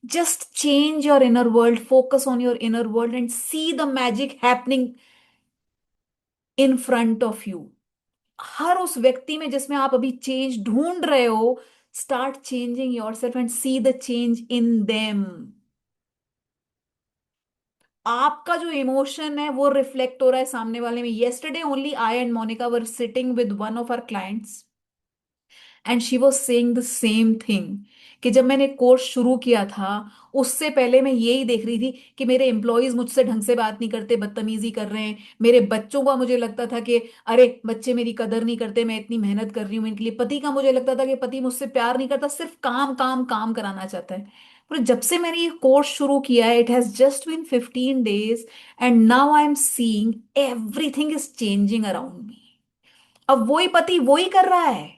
Just change your inner world, focus on your inner world and see the magic happening in front of you. हर उस व्यक्ति में जिसमें आप अभी चेंज ढूंढ रहे हो, start changing your self and see the change in them. आपका जो इमोशन है वो रिफ्लेक्ट हो रहा है सामने वाले में। Yesterday only I and Monica were sitting with one of our clients and she was saying the same thing, कि जब मैंने कोर्स शुरू किया था उससे पहले मैं यही देख रही थी कि मेरे एम्प्लॉयज मुझसे ढंग से बात नहीं करते, बदतमीजी कर रहे हैं। मेरे बच्चों का मुझे लगता था कि अरे बच्चे मेरी कदर नहीं करते, मैं इतनी मेहनत कर रही हूँ इनके लिए। पति का मुझे लगता था कि पति मुझसे प्यार नहीं करता, सिर्फ काम काम काम कराना चाहता है। पर जब से मैंने ये कोर्स शुरू किया है, it has just been 15 days and now I am seeing everything is changing around me. अब वही पति वही कर रहा है,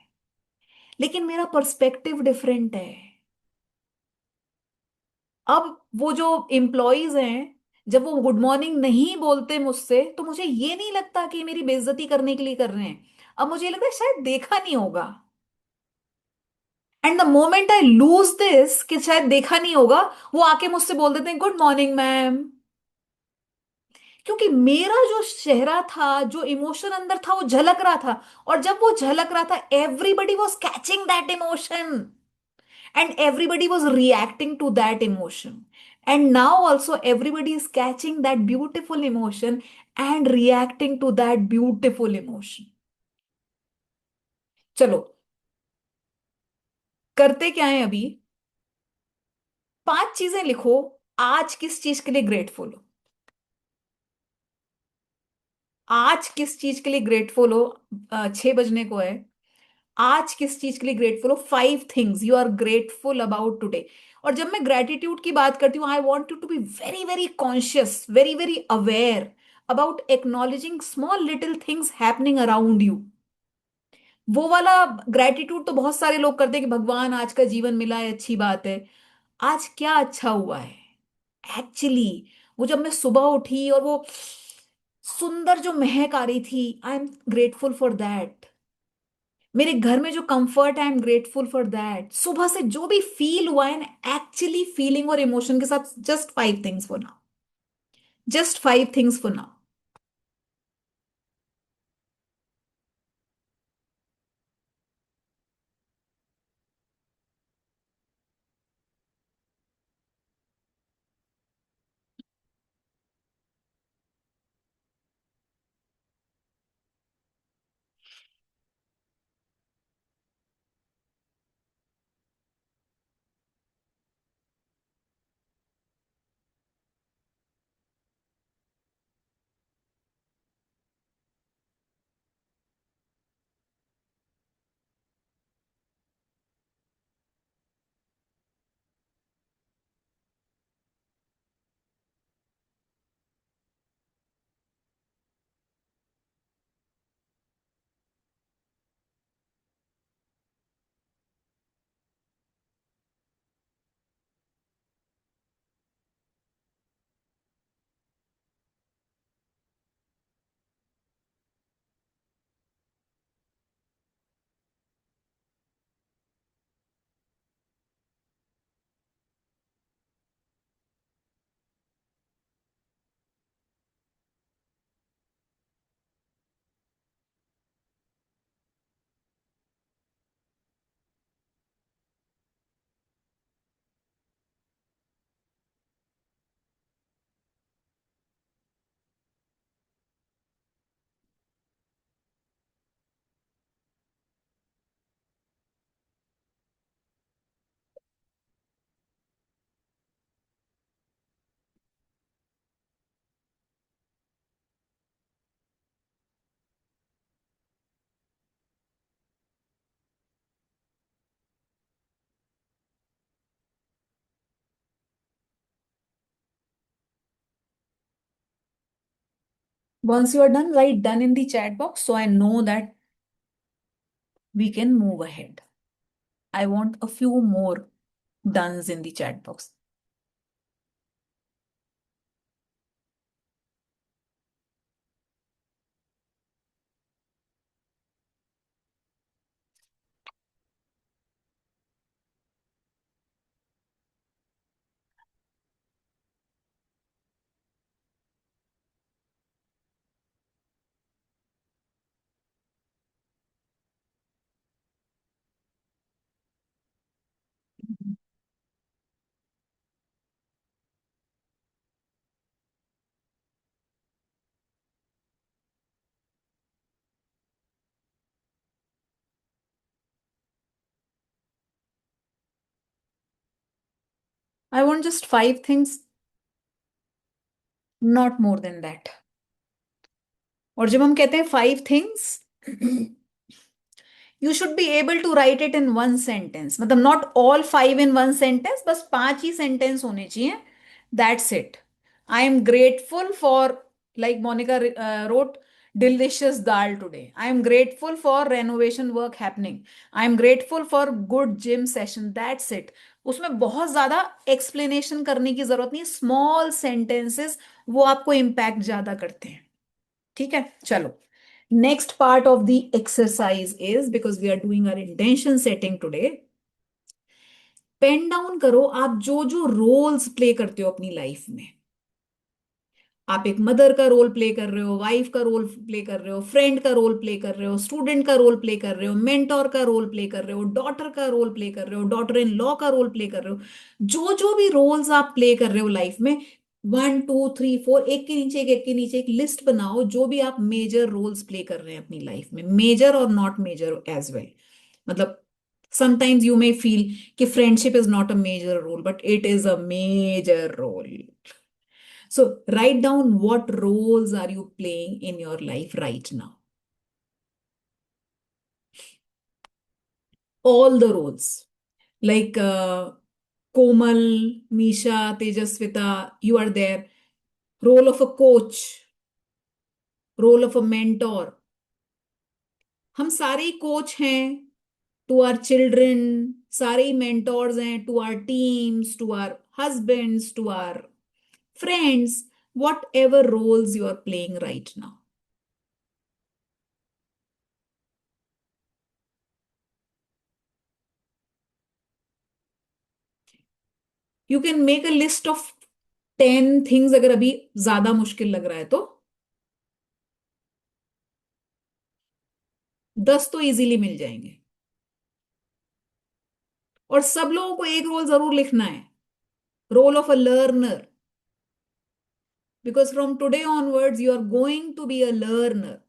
लेकिन मेरा पर्सपेक्टिव डिफरेंट है। अब वो जो एम्प्लॉयज हैं, जब वो गुड मॉर्निंग नहीं बोलते मुझसे, तो मुझे ये नहीं लगता कि मेरी बेइज्जती करने के लिए कर रहे हैं। अब मुझे लगता है शायद देखा नहीं होगा। And the moment I lose this कि शायद देखा नहीं होगा, वो आके मुझसे बोल देते हैं गुड मॉर्निंग मैम। क्योंकि मेरा जो चेहरा था, जो इमोशन अंदर था, वो झलक रहा था। और जब वो झलक रहा था, everybody was catching that emotion and everybody was reacting to that emotion. And now also everybody is catching that beautiful emotion and reacting to that beautiful emotion. चलो, करते क्या है अभी? 5 चीजें लिखो। आज किस चीज के लिए ग्रेटफुल हो? आज किस चीज के लिए ग्रेटफुल हो? 6 बजने को है। आज किस चीज के लिए ग्रेटफुल हो? 5 things you are grateful about today. और जब मैं ग्रेटिट्यूड की बात करती हूँ, I want you to be very very conscious, very very aware about acknowledging small little things happening around you. वो वाला ग्रेटिट्यूड तो बहुत सारे लोग करते हैं कि भगवान आज का जीवन मिला है, अच्छी बात है। आज क्या अच्छा हुआ है एक्चुअली? वो जब मैं सुबह उठी और वो सुंदर जो महक आ रही थी, आई एम ग्रेटफुल फॉर दैट। मेरे घर में जो कंफर्ट है, आई एम ग्रेटफुल फॉर दैट। सुबह से जो भी फील हुआ है ना, एक्चुअली फीलिंग और इमोशन के साथ, just 5 things for now. Just 5 things for now. Once you are done, write done in the chat box so I know that we can move ahead. I want a few more dones in the chat box. I want just 5 things, not more than that. और जब हम कहते हैं 5 things, you should be able to write it in 1 sentence, मतलब not all 5 in 1 sentence, बस 5 ही sentence होने चाहिए। That's it. I am grateful for, like Monica wrote, delicious dal today. I am grateful for renovation work happening. I am grateful for good gym session. That's it. उसमें बहुत ज्यादा explanation करने की जरूरत नहीं, स्मॉल सेंटेंसेस वो आपको इम्पैक्ट ज्यादा करते हैं। ठीक है, चलो। Next part of the exercise is, because we are doing our intention setting today, pen down करो आप जो जो रोल्स प्ले करते हो अपनी लाइफ में। आप एक मदर का रोल प्ले कर रहे हो, वाइफ का रोल प्ले कर रहे हो, फ्रेंड का रोल प्ले कर रहे हो, स्टूडेंट का रोल प्ले कर रहे हो, मेंटोर का रोल प्ले कर रहे हो, डॉटर का रोल प्ले कर रहे हो, डॉटर इन लॉ का रोल प्ले कर रहे हो। जो जो भी रोल्स आप प्ले कर रहे हो लाइफ में, 1 2 3 4, एक के नीचे एक के नीचे एक लिस्ट बनाओ, जो भी आप मेजर रोल्स प्ले कर रहे हैं अपनी लाइफ में, मेजर और नॉट मेजर एज वेल। मतलब sometimes you may feel कि friendship is not a major role, but it is a major role. So write down what roles are you playing in your life right now. All the roles. Like Komal, Misha, Tejasvita, you are there. Role of a coach, role of a mentor. हम सारे coach हैं to our children, सारे mentors हैं to our teams, to our husbands, to our friends, whatever roles you are playing right now. You can make a list of 10 things, अगर अभी ज्यादा मुश्किल लग रहा है तो 10 तो इजीली मिल जाएंगे। और सब लोगों को एक रोल जरूर लिखना है, role of a learner, because from today onwards you are going to be a learner.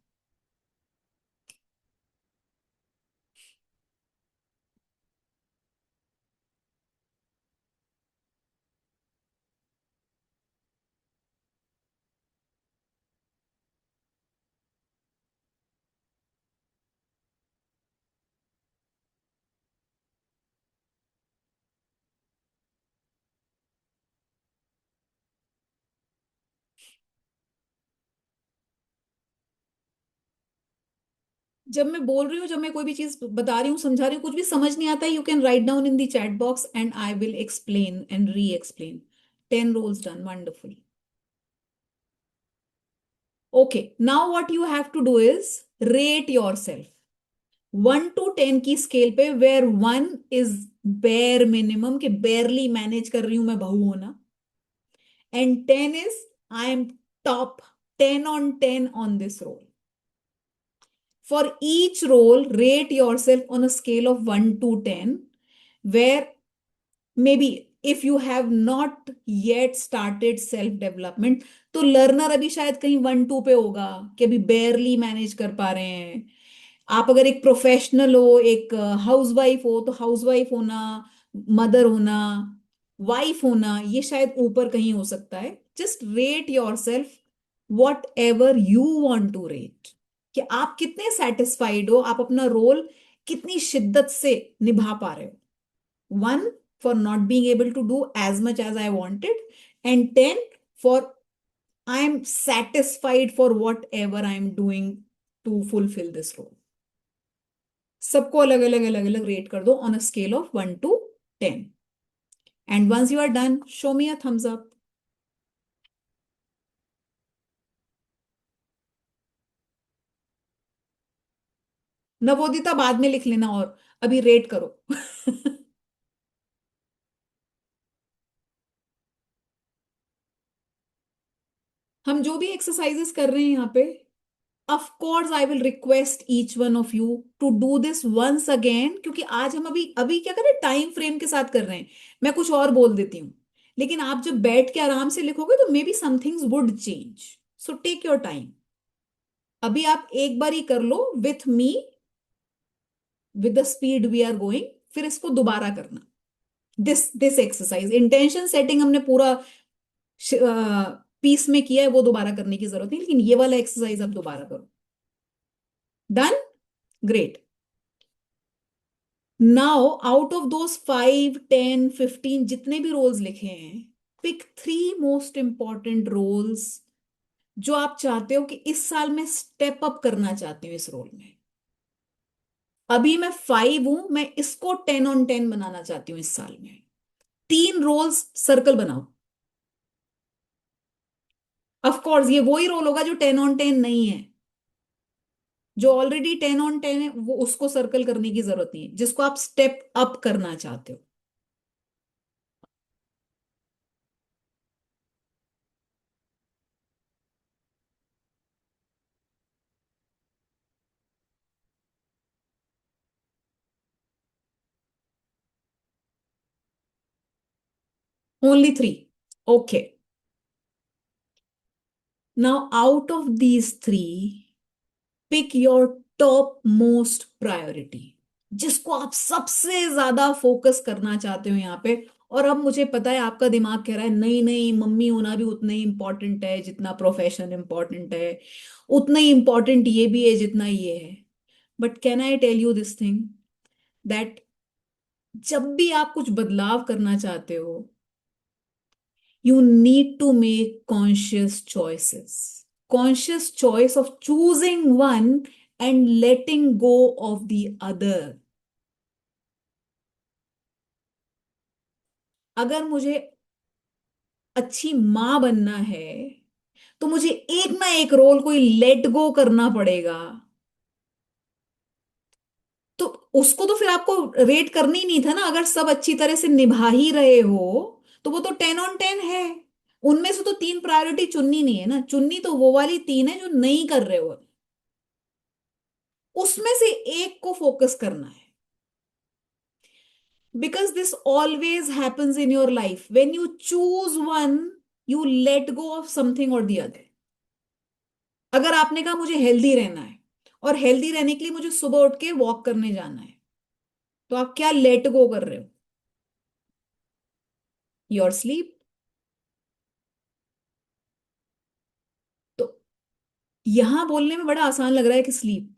जब मैं बोल रही हूँ, जब मैं कोई भी चीज बता रही हूँ, समझा रही हूँ, कुछ भी समझ नहीं आता है, you can write down in the chat box and I will explain and re explain. 10 roles done, wonderful. Okay, now what you have to do is rate yourself 1 to 10 की स्केल पे, वेयर 1 इज बेयर मिनिमम, कि barely manage कर रही हूं मैं बहू होना, and 10 is I am top 10 on 10 on this role. For each role, rate yourself on a scale of 1 to 10, where maybe if you have not yet started self development, तो learner अभी शायद कहीं 1 2 पे होगा, कि अभी बेरली मैनेज कर पा रहे हैं। आप अगर एक प्रोफेशनल हो, एक हाउसवाइफ हो, तो हाउसवाइफ होना, मदर होना, वाइफ होना, ये शायद ऊपर कहीं हो सकता है। Just rate your self whatever you want to rate, कि आप कितने सेटिस्फाइड हो, आप अपना रोल कितनी शिद्दत से निभा पा रहे हो। 1 for not being able to do as much as I wanted, and 10 for I am satisfied for whatever I am doing to fulfill this role. सबको अलग अलग अलग अलग रेट कर दो on a scale of 1 to 10, and once you are done, show me a thumbs up. Navodita बाद में लिख लेना, और अभी रेट करो। हम जो भी एक्सरसाइजेस कर रहे हैं यहाँ पे, of course I will request each one of you to do this once again, क्योंकि आज हम अभी अभी क्या करें, टाइम फ्रेम के साथ कर रहे हैं। मैं कुछ और बोल देती हूँ, लेकिन आप जब बैठ के आराम से लिखोगे तो may be some things would change. So take your time. अभी आप एक बार ही कर लो with me, with the speed we are going, फिर इसको दोबारा करना। दिस एक्सरसाइज इंटेंशन सेटिंग हमने पूरा पीस में किया है, वो दोबारा करने की जरूरत नहीं, लेकिन ये वाला एक्सरसाइज आप दोबारा करो। Done. Great. Now out of those 5, 10, 15 जितने भी रोल्स लिखे हैं, पिक 3 मोस्ट इंपॉर्टेंट रोल्स जो आप चाहते हो कि इस साल में स्टेप अप करना चाहते हो इस रोल में। अभी मैं 5 हूं, मैं इसको 10 on 10 बनाना चाहती हूँ इस साल में। 3 रोल्स सर्कल बनाओ। ऑफ कोर्स ये वही रोल होगा जो 10 on 10 नहीं है। जो ऑलरेडी 10 on 10 है वो उसको सर्कल करने की जरूरत नहीं है, जिसको आप स्टेप अप करना चाहते हो। Only 3। Okay. Now out of these 3, pick your top most priority, जिसको आप सबसे ज्यादा फोकस करना चाहते हो यहाँ पे। और अब मुझे पता है आपका दिमाग कह रहा है नहीं नहीं, मम्मी होना भी उतना ही इंपॉर्टेंट है जितना प्रोफेशन इंपॉर्टेंट है, उतना ही इंपॉर्टेंट ये भी है जितना ये है। But can I tell you this thing, that जब भी आप कुछ बदलाव करना चाहते हो, you need to make conscious choices, conscious choice of choosing one and letting go of the other। अगर मुझे अच्छी मां बनना है तो मुझे एक ना एक रोल कोई लेट गो करना पड़ेगा। तो उसको तो फिर आपको रेट करनी ही नहीं था ना, अगर सब अच्छी तरह से निभा ही रहे हो तो वो तो 10 on 10 है। उनमें से तो 3 प्रायोरिटी चुननी नहीं है ना, चुननी तो वो वाली 3 है जो नहीं कर रहे हो, उसमें से एक को फोकस करना है। Because this always happens in your life. When you choose one, you let go of something or the other. अगर आपने कहा मुझे हेल्दी रहना है और हेल्दी रहने के लिए मुझे सुबह उठ के वॉक करने जाना है, तो आप क्या लेट गो कर रहे हो? Your sleep. तो यहां बोलने में बड़ा आसान लग रहा है कि स्लीप,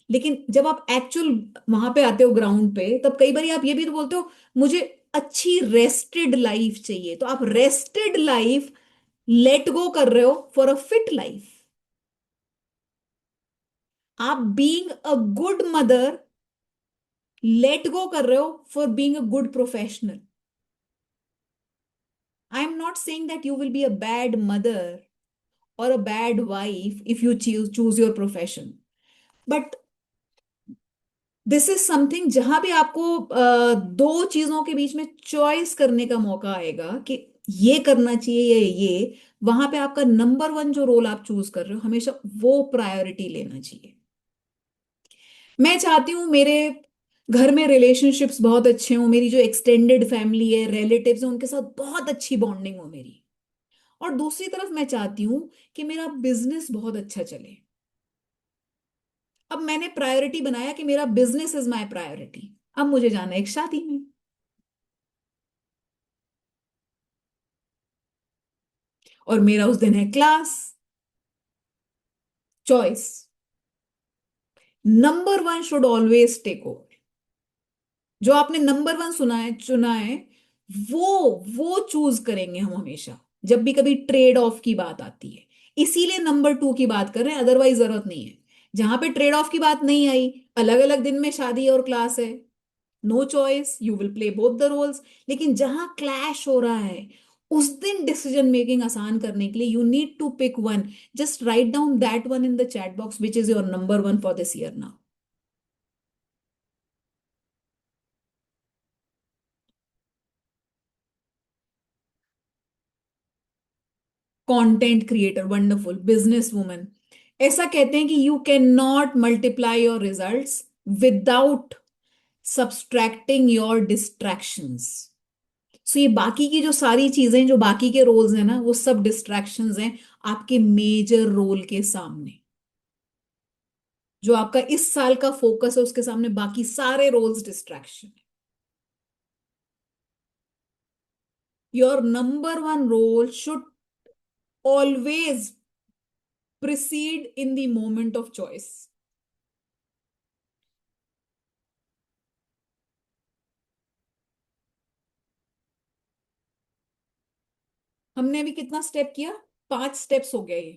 लेकिन जब आप एक्चुअल वहां पे आते हो ग्राउंड पे, तब कई बार आप ये भी तो बोलते हो मुझे अच्छी रेस्टेड लाइफ चाहिए, तो आप रेस्टेड लाइफ लेट गो कर रहे हो फॉर अ फिट लाइफ। आप being a good mother let go कर रहे हो for being a good professional. I am not saying that you will be a bad mother और a bad wife if you choose your profession, but this is something जहां भी आपको दो चीजों के बीच में चॉइस करने का मौका आएगा कि ये करना चाहिए या ये, वहां पे आपका नंबर 1 जो रोल आप चूज कर रहे हो हमेशा वो प्रायोरिटी लेना चाहिए। मैं चाहती हूँ मेरे घर में रिलेशनशिप्स बहुत अच्छे हों, मेरी जो एक्सटेंडेड फैमिली है, रिलेटिव्स हैं, उनके साथ बहुत अच्छी बॉन्डिंग हो मेरी। और दूसरी तरफ मैं चाहती हूँ कि मेरा बिजनेस बहुत अच्छा चले। अब मैंने प्रायोरिटी बनाया कि मेरा बिजनेस इज माय प्रायोरिटी। अब मुझे जाना है एक शादी में, और मेरा उस दिन है class. Choice number 1 should always take over. जो आपने नंबर 1 सुना है चुना है, वो वो चूज करेंगे हम हमेशा जब भी कभी ट्रेड ऑफ की बात आती है। इसीलिए नंबर 2 की बात कर रहे हैं, अदरवाइज जरूरत नहीं है। जहां पे ट्रेड ऑफ की बात नहीं आई, अलग अलग दिन में शादी और क्लास है, no choice, you will play both the roles. लेकिन जहां क्लैश हो रहा है उस दिन डिसीजन मेकिंग आसान करने के लिए you need to pick one. Just write down that one in the chat box which is your number 1 for this year now. Content creator, wonderful business woman. ऐसा कहते हैं कि you can not multiply your results without subtracting your distractions. So ये बाकी की जो सारी चीजें, जो बाकी के रोल्स हैं ना, वो सब डिस्ट्रैक्शंस हैं आपके मेजर रोल के सामने। जो आपका इस साल का फोकस है उसके सामने बाकी सारे रोल्स डिस्ट्रैक्शन है। Your number one role should always precede in the moment of choice. हमने अभी कितना स्टेप किया? 5 स्टेप्स हो गए ये।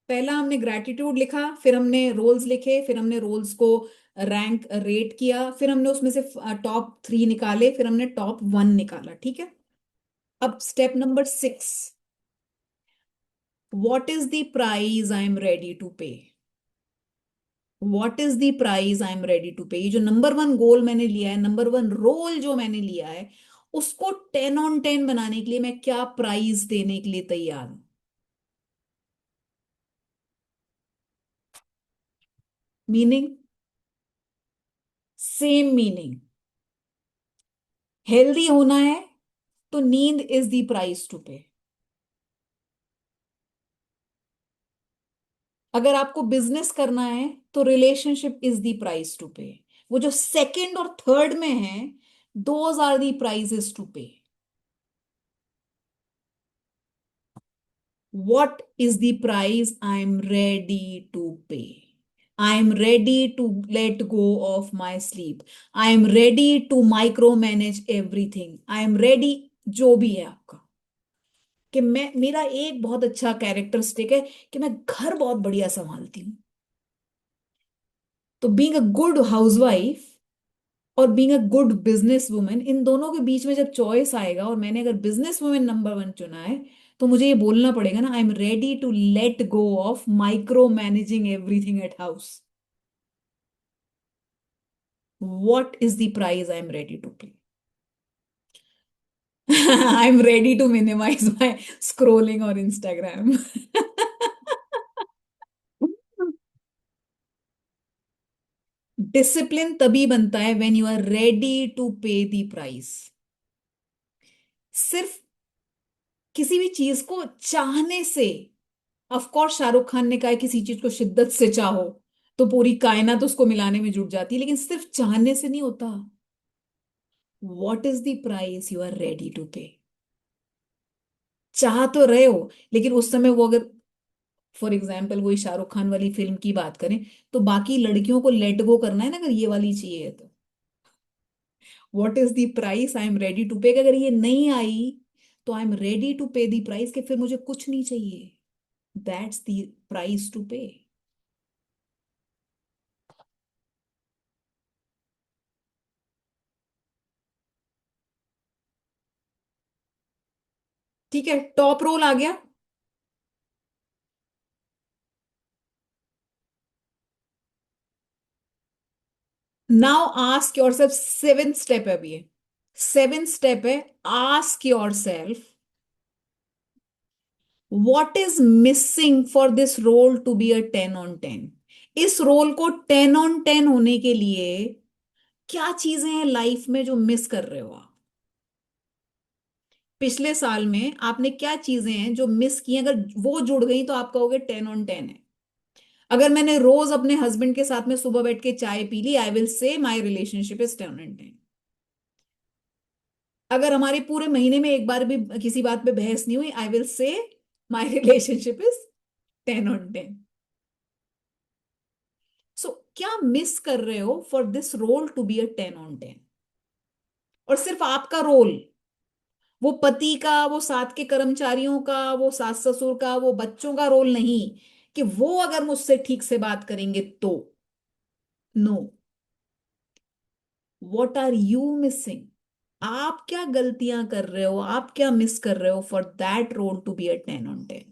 पहला हमने ग्रैटिट्यूड लिखा, फिर हमने रोल्स लिखे, फिर हमने रोल्स को रैंक रेट किया, फिर हमने उसमें से टॉप 3 निकाले, फिर हमने टॉप 1 निकाला, ठीक है। अब step number 6, what is the price I am ready to pay? What is the price I am ready to pay? ये जो नंबर वन गोल मैंने लिया है, नंबर वन रोल जो मैंने लिया है, उसको 10 on 10 बनाने के लिए मैं क्या प्राइस देने के लिए तैयार हूं? Meaning, same meaning. हेल्दी होना है तो नींद is the price to pay. अगर आपको बिजनेस करना है तो relationship is the price to pay. वो जो सेकंड और थर्ड में है, those are the prices to pay. What is the price I am ready to pay? I am ready to let go of my sleep. I am ready to micromanage everything. I am ready, जो भी है आपका, कि मैं, मेरा एक बहुत अच्छा कैरेक्टरिस्टिक है कि मैं घर बहुत बढ़िया संभालती हूँ। तो बीइंग अ गुड हाउसवाइफ और being a good business women, इन दोनों के बीच में जब चॉइस आएगा और मैंने अगर बिजनेस वुमेन नंबर वन चुना है, तो मुझे ये बोलना पड़ेगा ना, I am ready to let go of micro managing everything at house. What is the price I am ready to pay? I am ready to minimize my scrolling और Instagram. Discipline तभी बनता है when you are ready to pay the price. सिर्फ किसी भी चीज को चाहने से, ऑफ कोर्स शाहरुख खान ने कहा है किसी चीज को शिद्दत से चाहो तो पूरी कायनात उसको मिलाने में जुट जाती है, लेकिन सिर्फ चाहने से नहीं होता। What is the price you are ready to pay? चाह तो रहे हो, लेकिन उस समय वो, अगर फॉर एग्जाम्पल वही शाहरुख खान वाली फिल्म की बात करें, तो बाकी लड़कियों को लेट गो करना है ना, अगर ये वाली चाहिए तो what is the price I am ready to pay? अगर ये नहीं आई तो I am ready to pay the price, कि फिर मुझे कुछ नहीं चाहिए। दैट्स द प्राइस टू पे। ठीक है, टॉप रोल आ गया। Now ask your self, 7th step है अभी ये। 7th स्टेप है, ask your self what is missing for this role to be a 10 on 10। इस रोल को 10 on 10 होने के लिए क्या चीजें हैं लाइफ में जो मिस कर रहे हो आप? पिछले साल में आपने क्या चीजें हैं जो मिस की हैं? अगर वो जुड़ गई तो आप कहोगे 10 on 10 है। अगर मैंने रोज अपने हस्बैंड के साथ में सुबह बैठ के चाय P Lee, I will say my relationship is 10 on 10। अगर हमारे पूरे महीने में एक बार भी किसी बात पे बहस नहीं हुई, I will say my relationship is 10 on 10। So क्या मिस कर रहे हो for this role to be a 10 on 10? और सिर्फ आपका रोल, वो पति का, वो साथ के कर्मचारियों का, वो सास ससुर का, वो बच्चों का रोल नहीं, कि वो अगर मुझसे ठीक से बात करेंगे तो। No, what are you missing? आप क्या गलतियां कर रहे हो, आप क्या मिस कर रहे हो for that role to be a 10 on 10?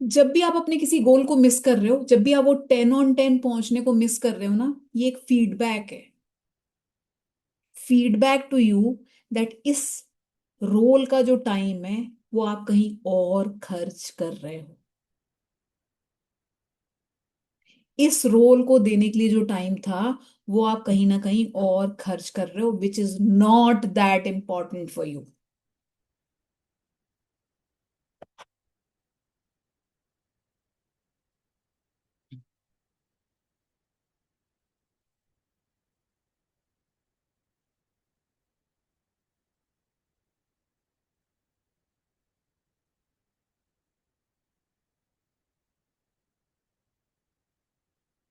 जब भी आप अपने किसी गोल को मिस कर रहे हो, जब भी आप वो 10 on 10 पहुंचने को मिस कर रहे हो ना, ये एक फीडबैक है। फीडबैक टू यू दैट इस रोल का जो टाइम है वो आप कहीं और खर्च कर रहे हो। इस रोल को देने के लिए जो टाइम था वो आप कहीं ना कहीं और खर्च कर रहे हो, विच is not that important for you.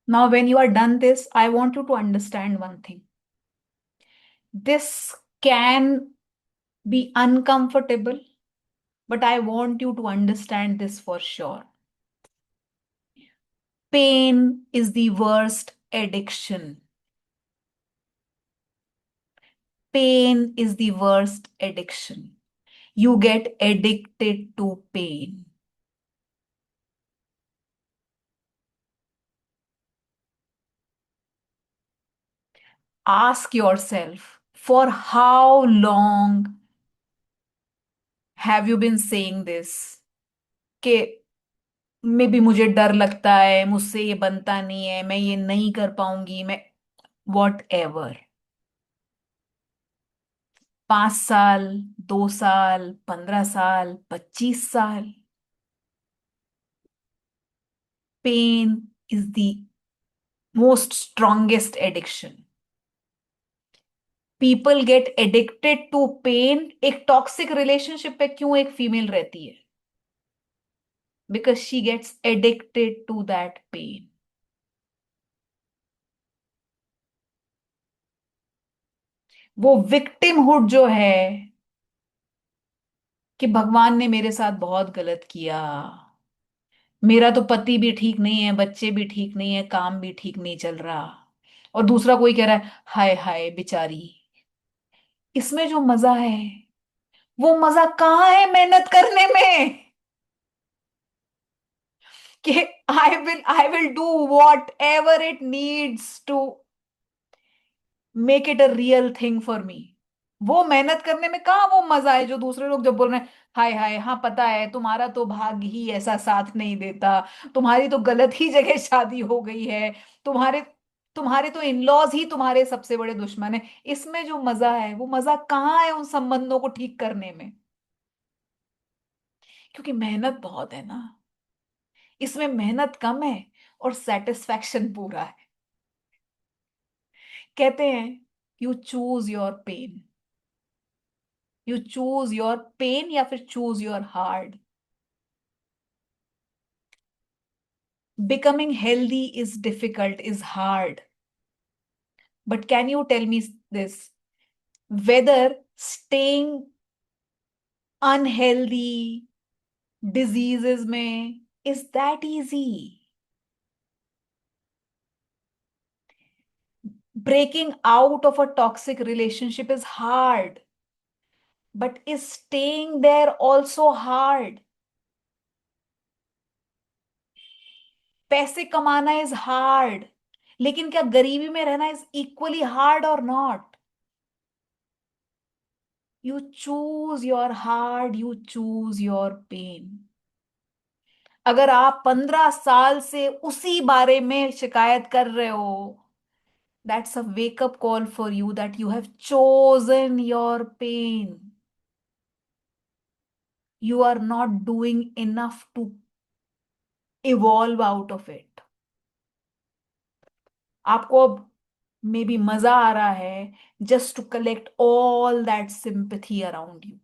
Now, when you are done this, I want you to understand one thing. This can be uncomfortable, but I want you to understand this for sure. Pain is the worst addiction. Pain is the worst addiction. You get addicted to pain. Ask yourself, for how long have you been saying this? कि may be मुझे डर लगता है, मुझसे ये बनता नहीं है, मैं ये नहीं कर पाऊंगी, मैं वॉट एवर। 5 साल, 2 साल, 15 साल, 25 साल, pain is the most strongest addiction. People get addicted to pain. एक टॉक्सिक रिलेशनशिप पे क्यों एक फीमेल रहती है? Because she gets addicted to that pain. वो विक्टिमहुड जो है कि भगवान ने मेरे साथ बहुत गलत किया, मेरा तो पति भी ठीक नहीं है, बच्चे भी ठीक नहीं है, काम भी ठीक नहीं चल रहा, और दूसरा कोई कह रहा है हाय हाय बेचारी। इसमें जो मजा है, वो मजा कहाँ है मेहनत करने में? कि I will do whatever it needs to make it a real thing for me. वो मेहनत करने में कहाँ वो मजा है जो दूसरे लोग जब बोल रहे हैं हाय हाय, हाँ पता है तुम्हारा तो भाग्य ही ऐसा साथ नहीं देता, तुम्हारी तो गलत ही जगह शादी हो गई है, तुम्हारे तुम्हारे तो इनलॉज ही तुम्हारे सबसे बड़े दुश्मन है। इसमें जो मजा है वो मजा कहाँ है उन संबंधों को ठीक करने में? क्योंकि मेहनत बहुत है ना। इसमें मेहनत कम है और सेटिस्फैक्शन पूरा है। कहते हैं you choose your pain. You choose your pain या फिर choose your hard. Becoming healthy is difficult, is hard. But can you tell me this? Whether staying unhealthy, diseases में, is that easy? Breaking out of a toxic relationship is hard. But is staying there also hard? पैसे कमाना is hard. लेकिन क्या गरीबी में रहना is equally hard or not? You choose your hard, you choose your pain. अगर आप 15 साल से उसी बारे में शिकायत कर रहे हो, that's a wake up call for you that you have chosen your pain. You are not doing enough to evolve out of it. आपको अब मे बी मजा आ रहा है just to collect all that sympathy around you.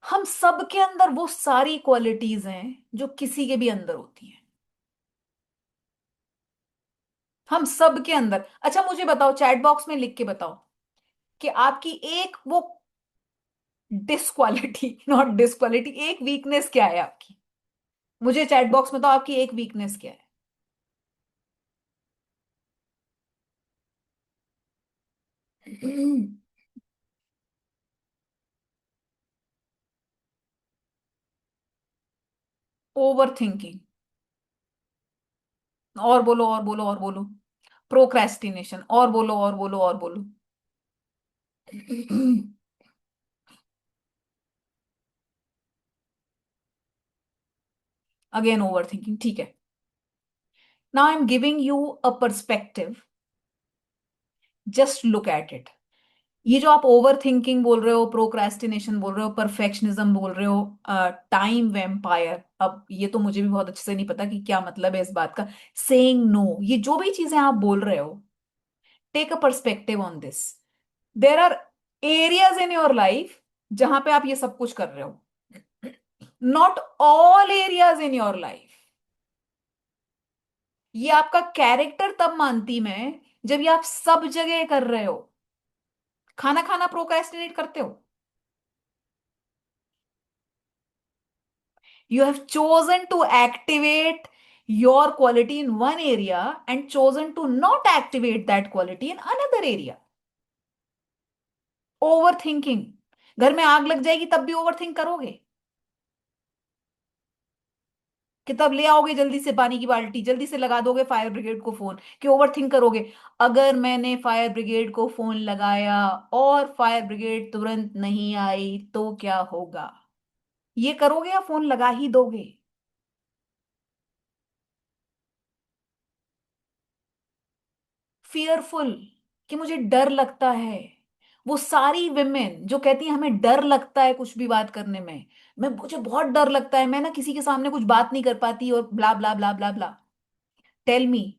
हम सब के अंदर वो सारी क्वालिटीज हैं जो किसी के भी अंदर होती हैं। हम सब के अंदर। अच्छा मुझे बताओ, चैट बॉक्स में लिख के बताओ कि आपकी एक वो डिसक्वालिटी, नॉट डिसक्वालिटी, एक वीकनेस क्या है आपकी? मुझे चैट बॉक्स में तो आपकी एक वीकनेस क्या है? Over thinking. और बोलो और बोलो और बोलो। प्रोक्रेस्टिनेशन। और बोलो और बोलो और बोलो। अगेन ओवर थिंकिंग, ठीक है। Now I am giving you a perspective, just look at it. ये जो आप ओवर थिंकिंग बोल रहे हो, प्रोक्रेस्टिनेशन बोल रहे हो, परफेक्शनिज्म बोल रहे हो, टाइम वेम्पायर, अब ये तो मुझे भी बहुत अच्छे से नहीं पता कि क्या मतलब है इस बात का। सेइंग नो, ये जो भी चीजें आप बोल रहे हो, take a perspective on this. There are areas in your life जहां पे आप ये सब कुछ कर रहे हो। Not all areas in your life. ये आपका कैरेक्टर तब मानती मैं, जब ये आप सब जगह कर रहे हो। खाना खाना प्रोक्रेस्टिनेट करते हो। You have chosen to activate your quality in one area and chosen to not activate that quality in another area. Over thinking. घर में आग लग जाएगी तब भी ओवर थिंक करोगे, कि तब ले आओगे जल्दी से पानी की बाल्टी, जल्दी से लगा दोगे फायर ब्रिगेड को फोन, कि ओवर थिंक करोगे। अगर मैंने फायर ब्रिगेड को फोन लगाया और फायर ब्रिगेड तुरंत नहीं आई तो क्या होगा? ये करोगे या फोन लगा ही दोगे? फियरफुल, कि मुझे डर लगता है। वो सारी विमेन जो कहती हैं हमें डर लगता है कुछ भी बात करने में, मैं मुझे बहुत डर लगता है, मैं ना किसी के सामने कुछ बात नहीं कर पाती और ब्ला ब्ला ब्ला ब्ला ब्ला। टेल मी,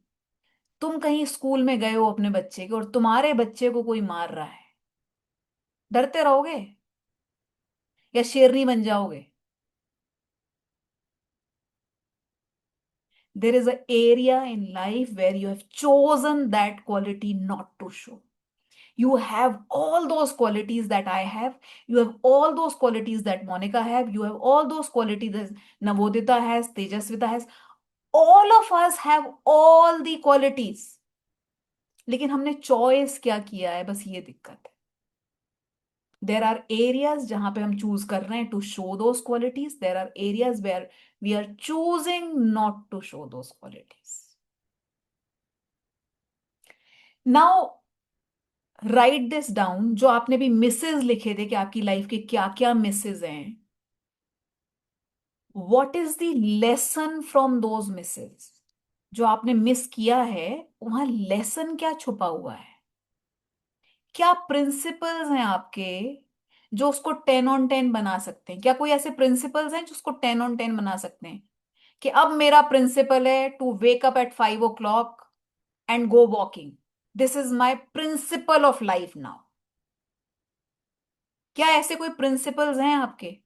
तुम कहीं स्कूल में गए हो अपने बच्चे के और तुम्हारे बच्चे को कोई मार रहा है, डरते रहोगे या शेरनी बन जाओगे? There is an area in life where you have chosen that quality not to show. You have all those qualities that I have. You have all those qualities that Monica have. You have all those qualities that Navodita has, Tejasvita has. All of us have all the qualities. लेकिन हमने choice क्या किया है, बस ये दिक्कत है। देर are areas जहां पे हम चूज कर रहे हैं to show those qualities, there are areas where we are choosing not to show those qualities. Now write this down, जो आपने भी मिसेस लिखे थे कि आपकी लाइफ के क्या क्या मिसेस हैं। What is the lesson from those Mrs? जो आपने मिस किया है, वहां लेसन क्या छुपा हुआ है? क्या प्रिंसिपल्स हैं आपके जो उसको 10 on 10 बना सकते हैं? क्या कोई ऐसे प्रिंसिपल्स हैं जो उसको 10 on 10 बना सकते हैं? कि अब मेरा प्रिंसिपल है to wake up at 5 o'clock and go walking, this is my principle of life now. क्या ऐसे कोई प्रिंसिपल्स हैं आपके?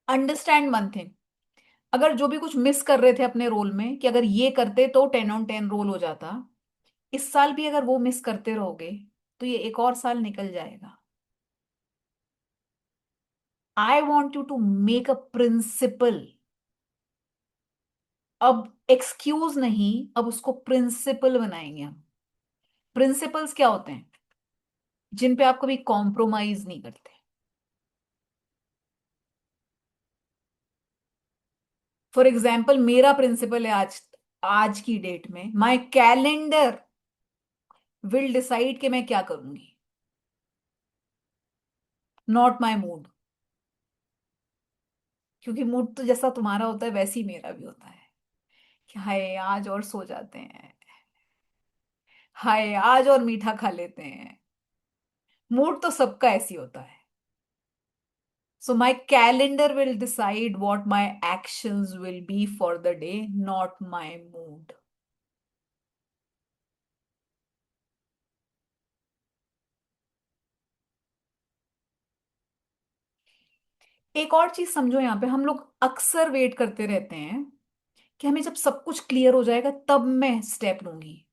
अंडरस्टैंड वन थिंग, अगर जो भी कुछ मिस कर रहे थे अपने रोल में, कि अगर ये करते तो 10 on 10 रोल हो जाता, इस साल भी अगर वो मिस करते रहोगे तो ये एक और साल निकल जाएगा। I want you to make a principle. अब एक्सक्यूज नहीं, अब उसको प्रिंसिपल बनाएंगे हम। प्रिंसिपल्स क्या होते हैं? जिन पे आप कभी कॉम्प्रोमाइज नहीं करते। फॉर एग्जाम्पल, मेरा प्रिंसिपल है आज, आज की डेट में माई कैलेंडर विल डिसाइड कि मैं क्या करूंगी, नॉट माई मूड। क्योंकि मूड तो जैसा तुम्हारा होता है वैसे ही मेरा भी होता है, कि हाय आज और सो जाते हैं, हाय आज और मीठा खा लेते हैं। मूड तो सबका ऐसी होता है। So my calendar will decide what my actions will be for the day, not my mood. एक और चीज समझो, यहाँ पे हम लोग अक्सर वेट करते रहते हैं कि हमें जब सब कुछ क्लियर हो जाएगा तब मैं स्टेप लूंगी।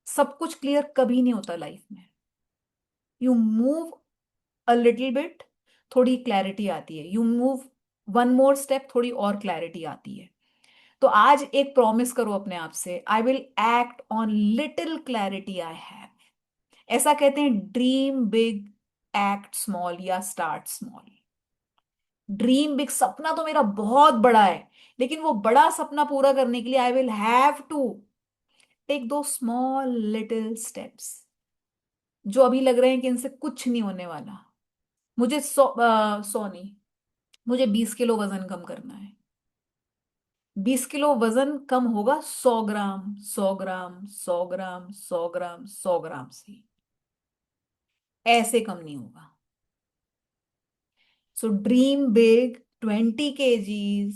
सब कुछ क्लियर कभी नहीं होता लाइफ में। You move a little bit, थोड़ी क्लैरिटी आती है। You move one more step, थोड़ी और क्लैरिटी आती है। तो आज एक प्रॉमिस करो अपने आप से, I will act on little clarity I have. ऐसा कहते हैं ड्रीम बिग, एक्ट स्मॉल या स्टार्ट स्मॉल। ड्रीम बिग, सपना तो मेरा बहुत बड़ा है, लेकिन वो बड़ा सपना पूरा करने के लिए I will have to take दो स्मॉल लिटिल स्टेप्स, जो अभी लग रहे हैं कि इनसे कुछ नहीं होने वाला। मुझे 100 नहीं, मुझे 20 किलो वजन कम करना है। 20 किलो वजन कम होगा 100 ग्राम, 100 ग्राम, 100 ग्राम, 100 ग्राम, 100 ग्राम से, ऐसे कम नहीं होगा। So dream big, 20 kgs,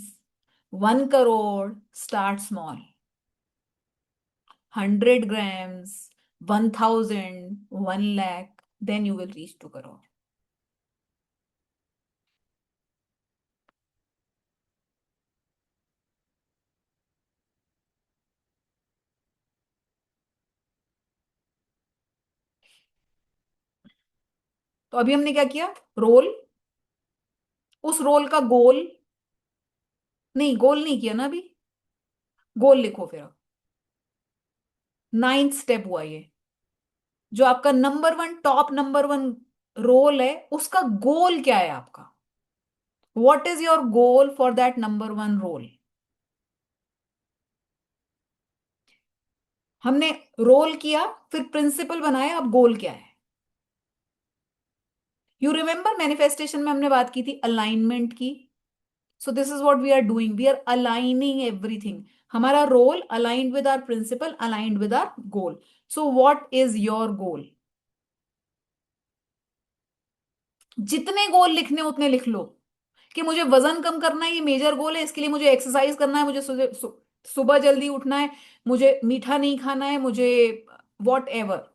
1 crore, start small, 100 grams, 1,000, 1 lakh, then you will reach 2 crore. तो अभी हमने क्या किया, रोल, उस रोल का गोल, नहीं गोल नहीं किया ना अभी, गोल लिखो फिर अब। 9th स्टेप हुआ ये, जो आपका number one, top number one role है, उसका गोल क्या है आपका, what is your goal for that number one role. हमने रोल किया, फिर प्रिंसिपल बनाया, अब गोल क्या है। यू रिमेंबर मैनिफेस्टेशन में हमने बात की थी अलाइनमेंट की। So this is what we are doing, we are aligning everything. हमारा role aligned with our principle, aligned with our goal. So what is your goal. जितने गोल लिखने उतने लिख लो, कि मुझे वजन कम करना है, ये मेजर गोल है, इसके लिए मुझे एक्सरसाइज करना है, मुझे सुबह जल्दी उठना है, मुझे मीठा नहीं खाना है, मुझे वॉट एवर,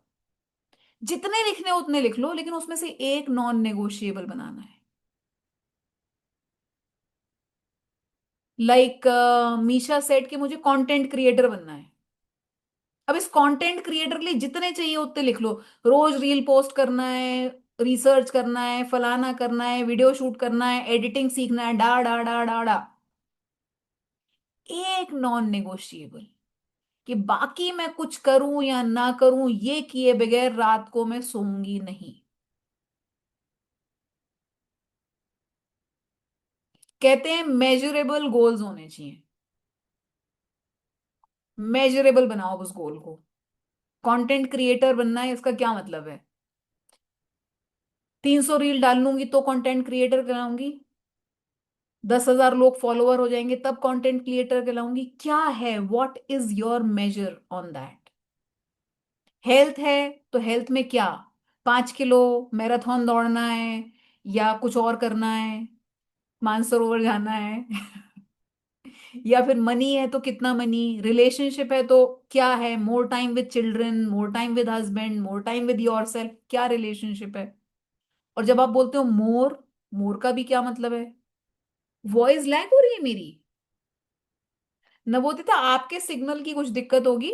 जितने लिखने उतने लिख लो, लेकिन उसमें से एक नॉन नेगोशिएबल बनाना है। लाइक मीशा सेट कि मुझे कंटेंट क्रिएटर बनना है। अब इस कंटेंट क्रिएटर के लिए जितने चाहिए उतने लिख लो। रोज रील पोस्ट करना है, रिसर्च करना है, फलाना करना है, वीडियो शूट करना है, एडिटिंग सीखना है, डा डा डा डा डा। एक नॉन नेगोशिएबल, कि बाकी मैं कुछ करूं या ना करूं, ये किए बगैर रात को मैं सोऊंगी नहीं। कहते हैं मेजरेबल गोल्स होने चाहिए। मेजरेबल बनाओ उस गोल को। कंटेंट क्रिएटर बनना है, इसका क्या मतलब है, 300 रील डाल लूंगी तो कंटेंट क्रिएटर कहलाऊंगी, 10,000 लोग फॉलोअर हो जाएंगे तब कंटेंट क्रिएटर कहलाऊंगी, क्या है, what is your major on that. Health है, तो हेल्थ में क्या, 5 किलो मैराथन दौड़ना है, या कुछ और करना है, मानसरोवर जाना है या फिर मनी है तो कितना मनी, रिलेशनशिप है तो क्या है, more time with children, more time with husband, more time with your self, क्या रिलेशनशिप है। और जब आप बोलते हो मोर, मोर का भी क्या मतलब है। वॉइस लैग हो रही है मेरी, नवोदिता आपके सिग्नल की कुछ दिक्कत होगी।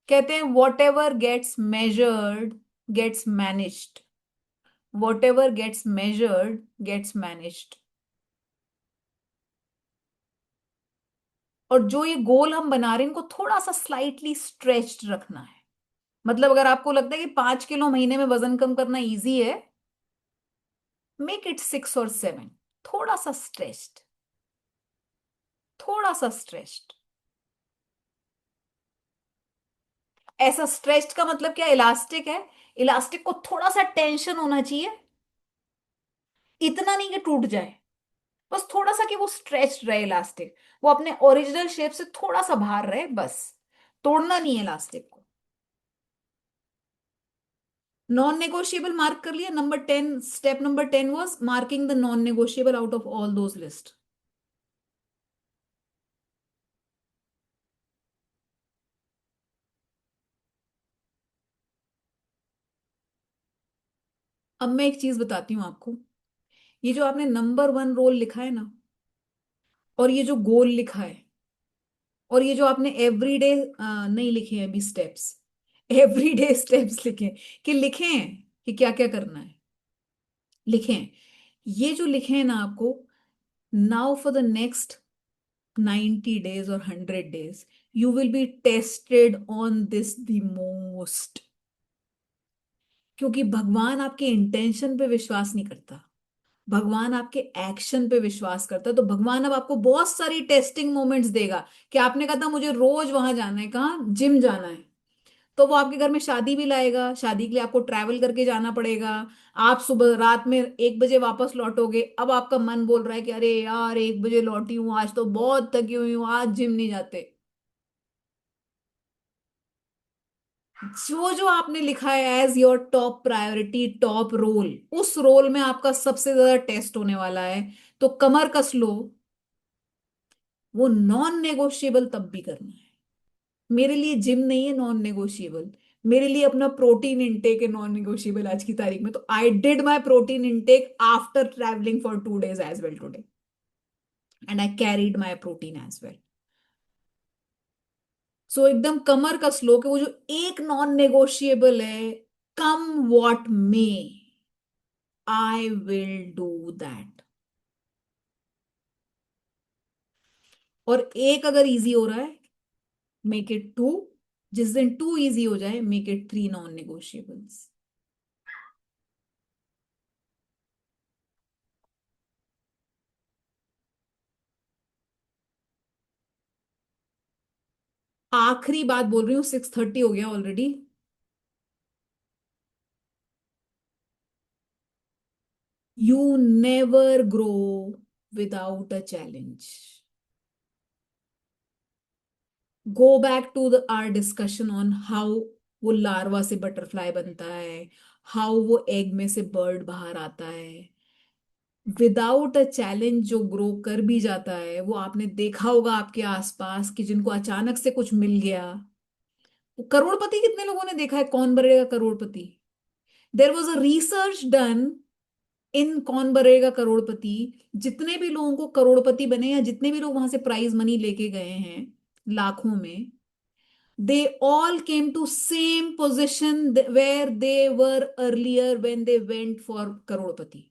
कहते हैं whatever gets measured gets managed, whatever gets measured gets managed. और जो ये गोल हम बना रहे हैं, इनको थोड़ा सा स्लाइटली स्ट्रेच्ड रखना है। मतलब अगर आपको लगता है कि 5 किलो महीने में वजन कम करना इजी है, मेक इट 6 और 7, थोड़ा सा स्ट्रेच्ड, थोड़ा सा स्ट्रेच्ड। ऐसा स्ट्रेच्ड का मतलब क्या, इलास्टिक है, इलास्टिक को थोड़ा सा टेंशन होना चाहिए, इतना नहीं कि टूट जाए, बस थोड़ा सा कि वो स्ट्रेच रहे इलास्टिक, वो अपने ओरिजिनल शेप से थोड़ा सा बाहर रहे बस, तोड़ना नहीं है इलास्टिक को। नॉन नेगोशिएबल मार्क कर लिया, number 10, step number 10 was marking the non negotiable out of all those list. अब मैं एक चीज बताती हूँ आपको, ये जो आपने नंबर वन रोल लिखा है ना, और ये जो गोल लिखा है, और ये जो आपने एवरीडे नहीं लिखे हैं अभी स्टेप्स, एवरीडे स्टेप्स लिखे हैं, कि लिखे हैं कि क्या क्या करना है, लिखे हैं, ये जो लिखे हैं ना आपको, now for the next 90 days और 100 days, you will be tested on this the most, क्योंकि भगवान आपके इंटेंशन पे विश्वास नहीं करता, भगवान आपके एक्शन पे विश्वास करता है। तो भगवान अब आपको बहुत सारी टेस्टिंग मोमेंट्स देगा कि आपने कहा था मुझे रोज वहां जाना है, कहाँ, जिम जाना है, तो वो आपके घर में शादी भी लाएगा, शादी के लिए आपको ट्रैवल करके जाना पड़ेगा। आप सुबह रात में 1 बजे वापस लौटोगे, अब आपका मन बोल रहा है कि अरे यार 1 बजे लौटी हूँ, आज तो बहुत थकी हुई हूँ, आज जिम नहीं जाते। जो जो आपने लिखा है as your top priority, top role, उस रोल में आपका सबसे ज्यादा टेस्ट होने वाला है। तो कमर कस लो, वो नॉन नेगोशिएबल तब भी करना है। मेरे लिए जिम नहीं है नॉन नेगोशिएबल, मेरे लिए अपना प्रोटीन इनटेक है नॉन नेगोशिएबल आज की तारीख में। तो I did my protein intake after travelling for 2 days as well today, and I carried my protein as well. So एकदम कमर कस लो कि वो जो एक नॉन नेगोशिएबल है, come what may, I will do that. और एक अगर इजी हो रहा है, मेक इट 2। जिस दिन 2 इजी हो जाए, मेक इट 3 नॉन नेगोशिएबल्स। आखिरी बात बोल रही हूँ, 6:30 हो गया already. You never grow without a challenge. Go back to the our discussion on how वो लार्वा से बटरफ्लाई बनता है, हाउ वो एग में से बर्ड बाहर आता है। विदाउट अ चैलेंज जो ग्रो कर भी जाता है, वो आपने देखा होगा आपके आसपास कि जिनको अचानक से कुछ मिल गया। वो करोड़पति कितने लोगों ने देखा है, Kaun Banega Crorepati? There was a research done in Kaun Banega करोड़पति। जितने भी लोगों को करोड़पति बने, या जितने भी लोग वहां से प्राइज मनी लेके गए हैं लाखों में, they all came to same position where they were earlier when they went for crorepati.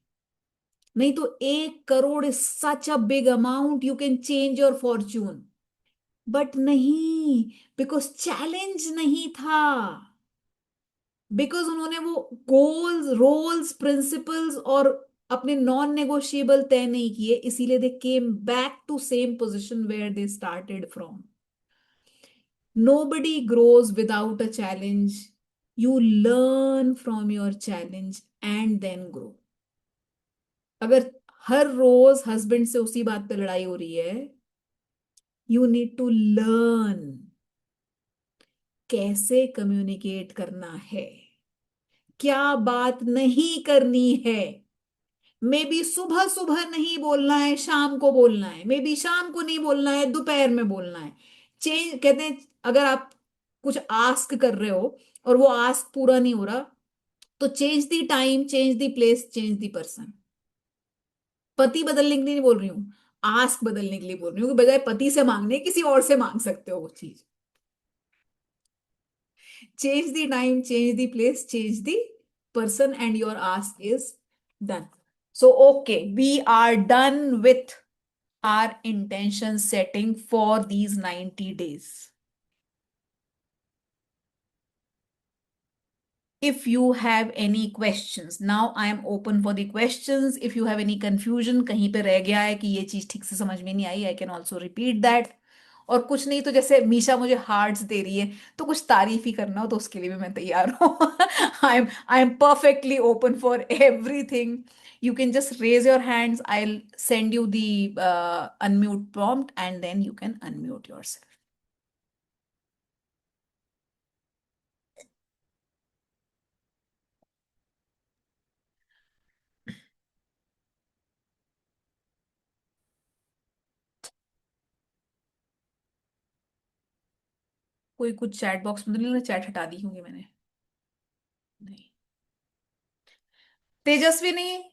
नहीं तो 1 crore is such a big amount, you can change your fortune. But नहीं, बिकॉज चैलेंज नहीं था, बिकॉज उन्होंने वो गोल्स, रोल्स, प्रिंसिपल्स और अपने non negotiable तय नहीं किए, इसीलिए they came back to same position where they started from. nobody grows without a challenge, you learn from your challenge and then grow। अगर हर रोज हस्बैंड से उसी बात पे लड़ाई हो रही है, यू नीड टू लर्न कैसे कम्युनिकेट करना है, क्या बात नहीं करनी है। मे बी सुबह सुबह नहीं बोलना है, शाम को बोलना है, मे बी शाम को नहीं बोलना है, दोपहर में बोलना है। चेंज कहते हैं, अगर आप कुछ आस्क कर रहे हो और वो आस्क पूरा नहीं हो रहा, तो change the time, change the place, change the person. पति बदलने के लिए नहीं बोल रही हूँ, आस्क बदलने के लिए बोल रही हूँ कि बजाय पति से मांगने किसी और से मांग सकते हो वो चीज। Change the time, change the place, change the person, and your ask is done. So okay, we are done with our intention setting for these 90 days. If you have any questions, now I am open for the questions. If you have any confusion, कहीं पे रह गया है कि ये चीज ठीक से समझ में नहीं आई, I can also repeat that। और कुछ नहीं तो जैसे मीशा मुझे हार्ट्स दे रही है, तो कुछ तारीफ ही करना हो तो उसके लिए भी मैं तैयार हूँ। I am perfectly open for everything. You can just raise your hands. I'll send you the unmute prompt and then you can unmute yourself. कोई कुछ चैट बॉक्स में तो नहीं, चैट हटा दी होंगी मैंने। नहीं। तेजस्विनी,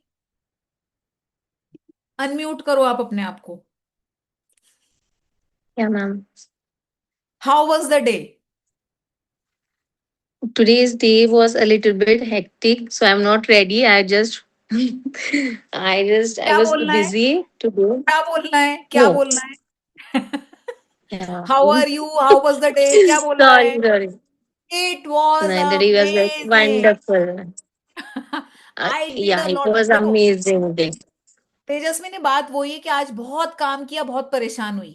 अनम्यूट करो आप अपने आप को। Yeah, ma'am. How was the day? Today's day was a little bit hectic, so I'm not ready. I क्या was बोलना है, busy to do. क्या बोलना है, क्या No, बोलना है? Yeah. How are you, how was the day, क्या बोला है? Sorry, sorry. It was No, the day was like amazing. wonderful. I did Yeah, a it lot, was देखो amazing day. तेजस्वी ने बात वही है कि आज बहुत काम किया, बहुत परेशान हुई,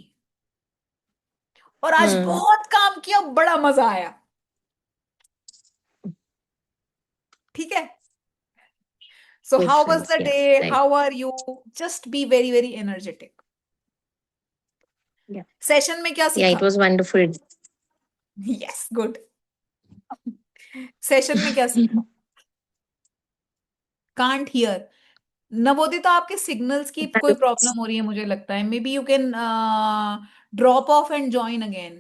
और आज Hmm. बहुत काम किया, बड़ा मजा आया। ठीक है। So how was Difference, the yeah. Day, Right. How are you, just be very very energetic. Yeah. Session में क्या Yeah, सीखा? it was wonderful. Yes, good. Session में क्या सीखा? Can't hear. नवोदित, आपके सिग्नल्स की कोई प्रॉब्लम हो रही है मुझे लगता है, may be you can drop of and join again.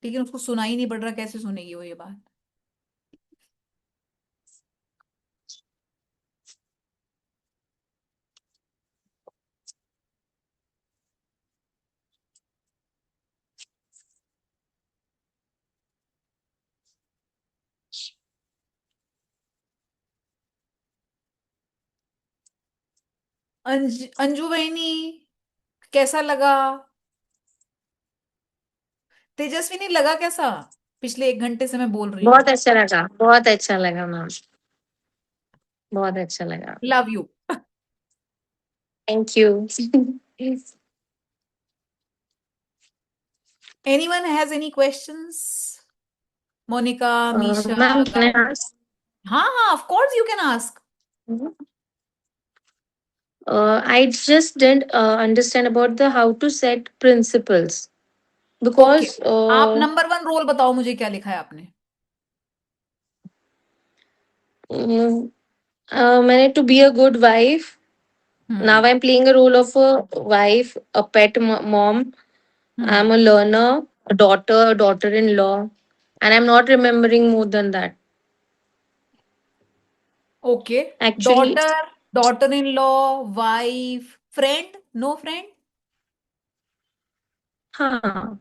लेकिन उसको सुना ही नहीं पड़ रहा, कैसे सुनेगी वो ये बात? अंजू बहनी, कैसा लगा? तेजस्वी नहीं लगा कैसा? पिछले 1 घंटे से मैं बोल रही हूँ। बहुत अच्छा लगा, बहुत अच्छा लगा मैम, बहुत अच्छा लगा। Love you. Thank you. Anyone has any questions? Monika, Misha, ma'am can I Gayatri. Ask? हाँ हाँ, of course you can ask. I just didn't understand about the how to set principles okay, because आप नंबर 1 रोल बताओ मुझे, क्या लिखा है आपने? mm, मैंने to be a good wife. Now hmm. I'm playing a role of a wife, a pet mom. I'm hmm. a learner, a daughter-in-law, and I'm not remembering more than that. Okay. Actually, daughter, daughter in law, wife, friend, no friend? हाँ,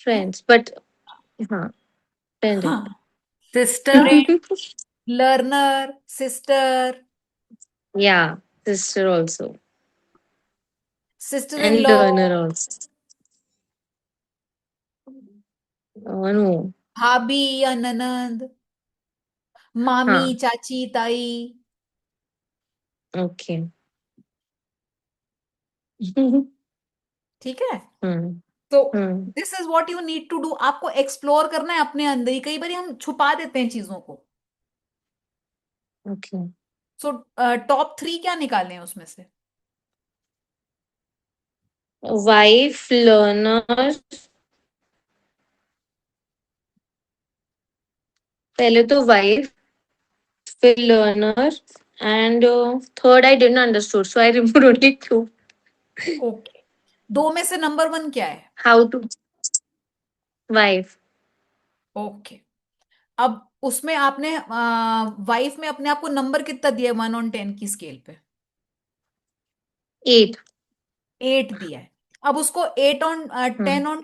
friends, but हाँ, friend. हाँ। Sister, learner, sister, Yeah, sister also, sister in and law, learner also. Oh no, भाभी या ननंद, मामी, हाँ, चाची, ताई। okay. ठीक है। हम्म तो hmm this is what you need to do, आपको एक्सप्लोर करना है अपने अंदर ही, कई बार हम छुपा देते हैं चीजों को। okay. सो टॉप 3 क्या निकालें उसमें से? Wife, learner, पहले तो wife, फिर learner, and third I didn't understood, so I removed only two. Okay, दो में से नंबर 1 क्या है? How to wife, okay. अब उसमें आपने वाइफ में अपने आप को नंबर कितना दिया 1 on 10 की स्केल पे? 8. 8 दिया है। अब उसको 10 on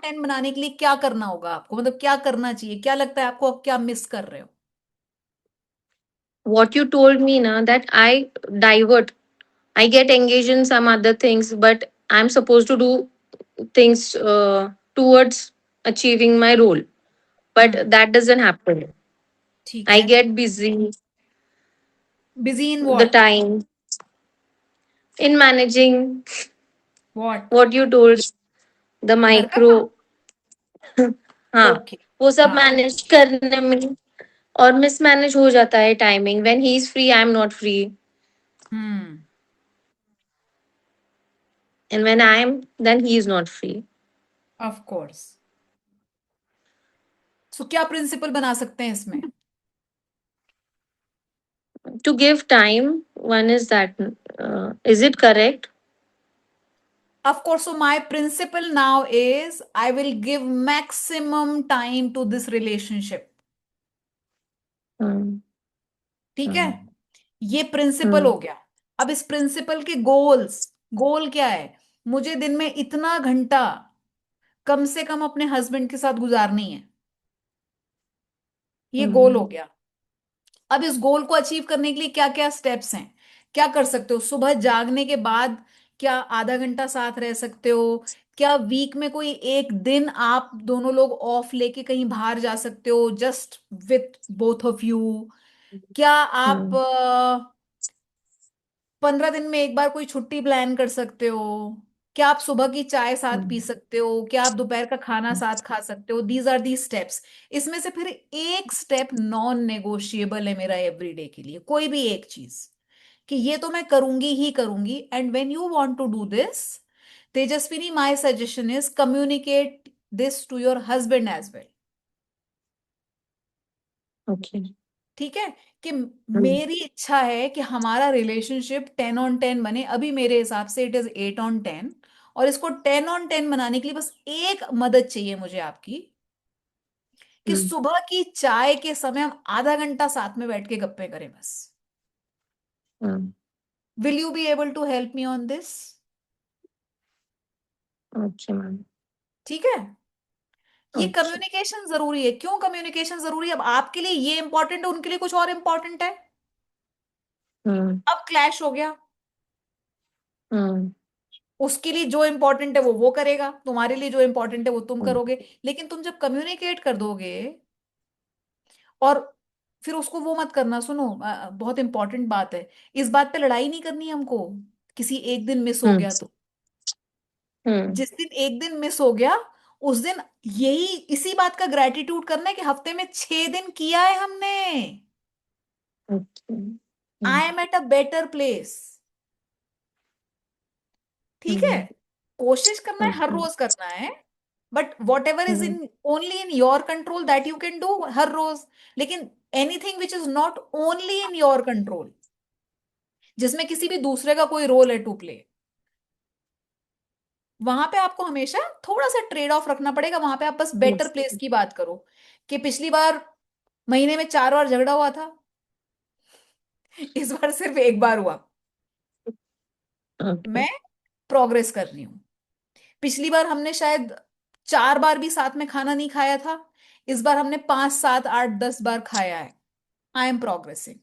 10 बनाने के लिए क्या करना होगा आपको, मतलब क्या करना चाहिए, क्या लगता है आपको, आप क्या मिस कर रहे हो? What you told me now that I divert, I get engaged in some other things, but I'm supposed to do things towards achieving my role, but hmm. that doesn't happen. ठीक I है। get busy busy in the what? time in managing what? what you told, the घर का micro, काम? हाँ, okay. वो सब हाँ। Manage करने में और मिसमैनेज हो जाता है timing, when he is free I am not free, hmm. And when I am then he is not free. Of course. So क्या प्रिंसिपल बना सकते हैं इसमें? To give time, one is that, is it correct? Of course, so my principle now is I will give maximum time to this relationship. Hmm. ठीक है। Hmm. ये principal Hmm. हो गया। अब इस प्रिंसिपल के गोल्स, गोल क्या है? मुझे दिन में इतना घंटा कम से कम अपने हस्बैंड के साथ गुजारनी है। ये गोल हो Hmm. गया। अब इस गोल को अचीव करने के लिए क्या क्या स्टेप्स हैं, क्या कर सकते हो? सुबह जागने के बाद क्या आधा घंटा साथ रह सकते हो? क्या वीक में कोई एक दिन आप दोनों लोग ऑफ लेके कहीं बाहर जा सकते हो, just with both of you? क्या आप हम्म 15 दिन में एक बार कोई छुट्टी प्लान कर सकते हो? क्या आप सुबह की चाय साथ पी हम्म सकते हो? क्या आप दोपहर का खाना साथ खा सकते हो? These are the steps. इसमें से फिर एक स्टेप नॉन नेगोशिएबल है मेरा एवरीडे के लिए, कोई भी एक चीज कि ये तो मैं करूंगी ही करूंगी। And when you want to do this, Tejaswini, my suggestion is communicate this to your husband as well. Okay ठीक है? कि हम्म मेरी इच्छा है कि हमारा रिलेशनशिप 10 on 10 बने। अभी मेरे हिसाब से इट इज 8 on 10, और इसको 10 on 10 बनाने के लिए बस एक मदद चाहिए मुझे आपकी, कि हम्म सुबह की चाय के समय हम आधा घंटा साथ में बैठ के गप्पे करें बस। Hmm will you be able to help me on this? Okay ma'am ठीक है? ये ओके कम्युनिकेशन जरूरी है। क्यों कम्युनिकेशन जरूरी है? अब आपके लिए ये इंपॉर्टेंट है, उनके लिए कुछ और इंपॉर्टेंट है। हम्म अब क्लैश हो गया। हम्म उसके लिए जो इंपॉर्टेंट है वो करेगा, तुम्हारे लिए जो इंपॉर्टेंट है वो तुम हम्म करोगे। लेकिन तुम जब कम्युनिकेट कर दोगे, और फिर उसको वो मत करना, सुनो, बहुत इंपॉर्टेंट बात है, इस बात पे लड़ाई नहीं करनी हमको। किसी एक दिन मिस हो हम्म गया तो, हम्म जिस दिन एक दिन मिस हो गया उस दिन यही इसी बात का ग्रेटिट्यूड करना है कि हफ्ते में 6 दिन किया है हमने। Okay I am at a better place. ठीक है? हम्म कोशिश करना है, हर ओके रोज करना है। But whatever is hmm in only in your control that you can do हर रोज। लेकिन anything which is not only in your control, जिसमें किसी भी दूसरे का कोई रोल है टू प्ले, वहां पे आपको हमेशा थोड़ा सा ट्रेड ऑफ रखना पड़ेगा। वहां पे आप बस बेटर यस प्लेस की बात करो, कि पिछली बार महीने में 4 बार झगड़ा हुआ था, इस बार सिर्फ एक बार हुआ। ओके मैं प्रोग्रेस कर रही हूँ। पिछली बार हमने शायद 4 बार भी साथ में खाना नहीं खाया था, इस बार हमने 5, 7, 8, 10 बार खाया है। I am progressing.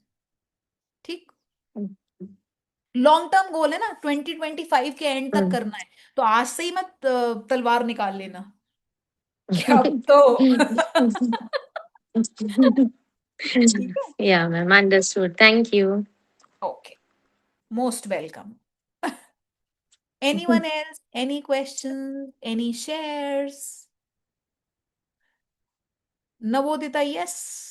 ठीक? लॉन्ग टर्म गोल है ना, 2025 के एंड तक हम्म करना है। तो आज से ही मत तलवार निकाल लेना क्या अब तो। ठीक है? yeah ma'am understood thank you okay, most welcome. Anyone else, any question, any shares? Navodita, yes?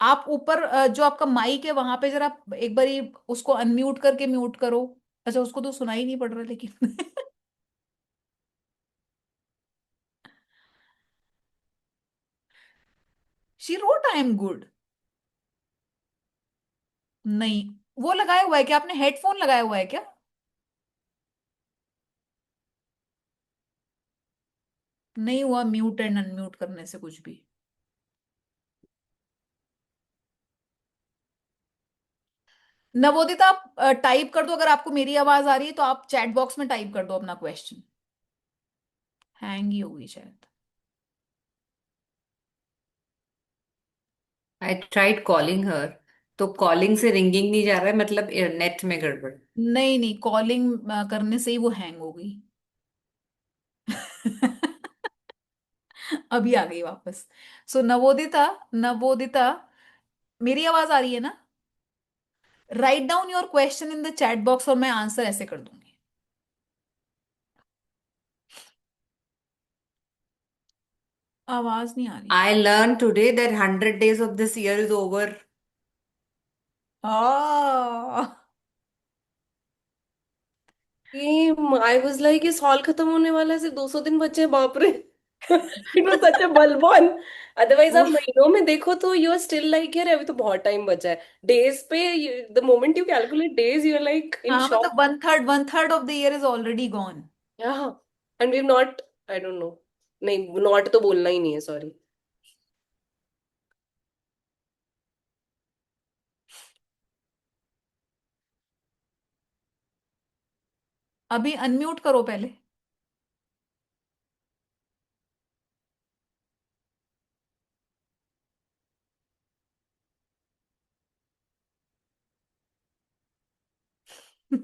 आप ऊपर जो आपका माइक है वहां पे जरा एक बारी उसको अनम्यूट करके म्यूट करो। अच्छा, उसको तो सुनाई नहीं पड़ रहा लेकिन she wrote I am good. नहीं, वो लगाया हुआ है क्या? आपने हेडफोन लगाया हुआ है क्या? नहीं हुआ म्यूट एंड अनम्यूट करने से कुछ भी। नवोदिता, आप टाइप कर दो, अगर आपको मेरी आवाज आ रही है तो आप चैट बॉक्स में टाइप कर दो अपना क्वेश्चन। हैंग ही होगी शायद। आई ट्राइड कॉलिंग हर, तो कॉलिंग से रिंगिंग नहीं जा रहा है, मतलब नेट में गड़बड़। नहीं नहीं, कॉलिंग करने से ही वो हैंग हो गई। अभी आ गई वापस। सो नवोदिता, नवोदिता, मेरी आवाज आ रही है ना? Write down your question in the chat box और मैं आंसर ऐसे कर दूंगी। आवाज नहीं आ रही। I learn today that 100 days of this year is over. Ah I was like ये साल खत्म होने वाला है, सिर्फ 200 दिन बचे हैं, बाप रे। इट वाज सच अ बलवान। अदरवाइज आप महीनों में देखो तो यू आर स्टिल लाइक यार अभी तो बहुत टाइम बचा है। डेज पे the moment you calculate days you are like in हाँ, शॉक। मतलब one third of the year is already gone. या and we have not, I don't know, नहीं नॉट तो बोलना ही नहीं है, सॉरी। अभी अनम्यूट करो पहले। Is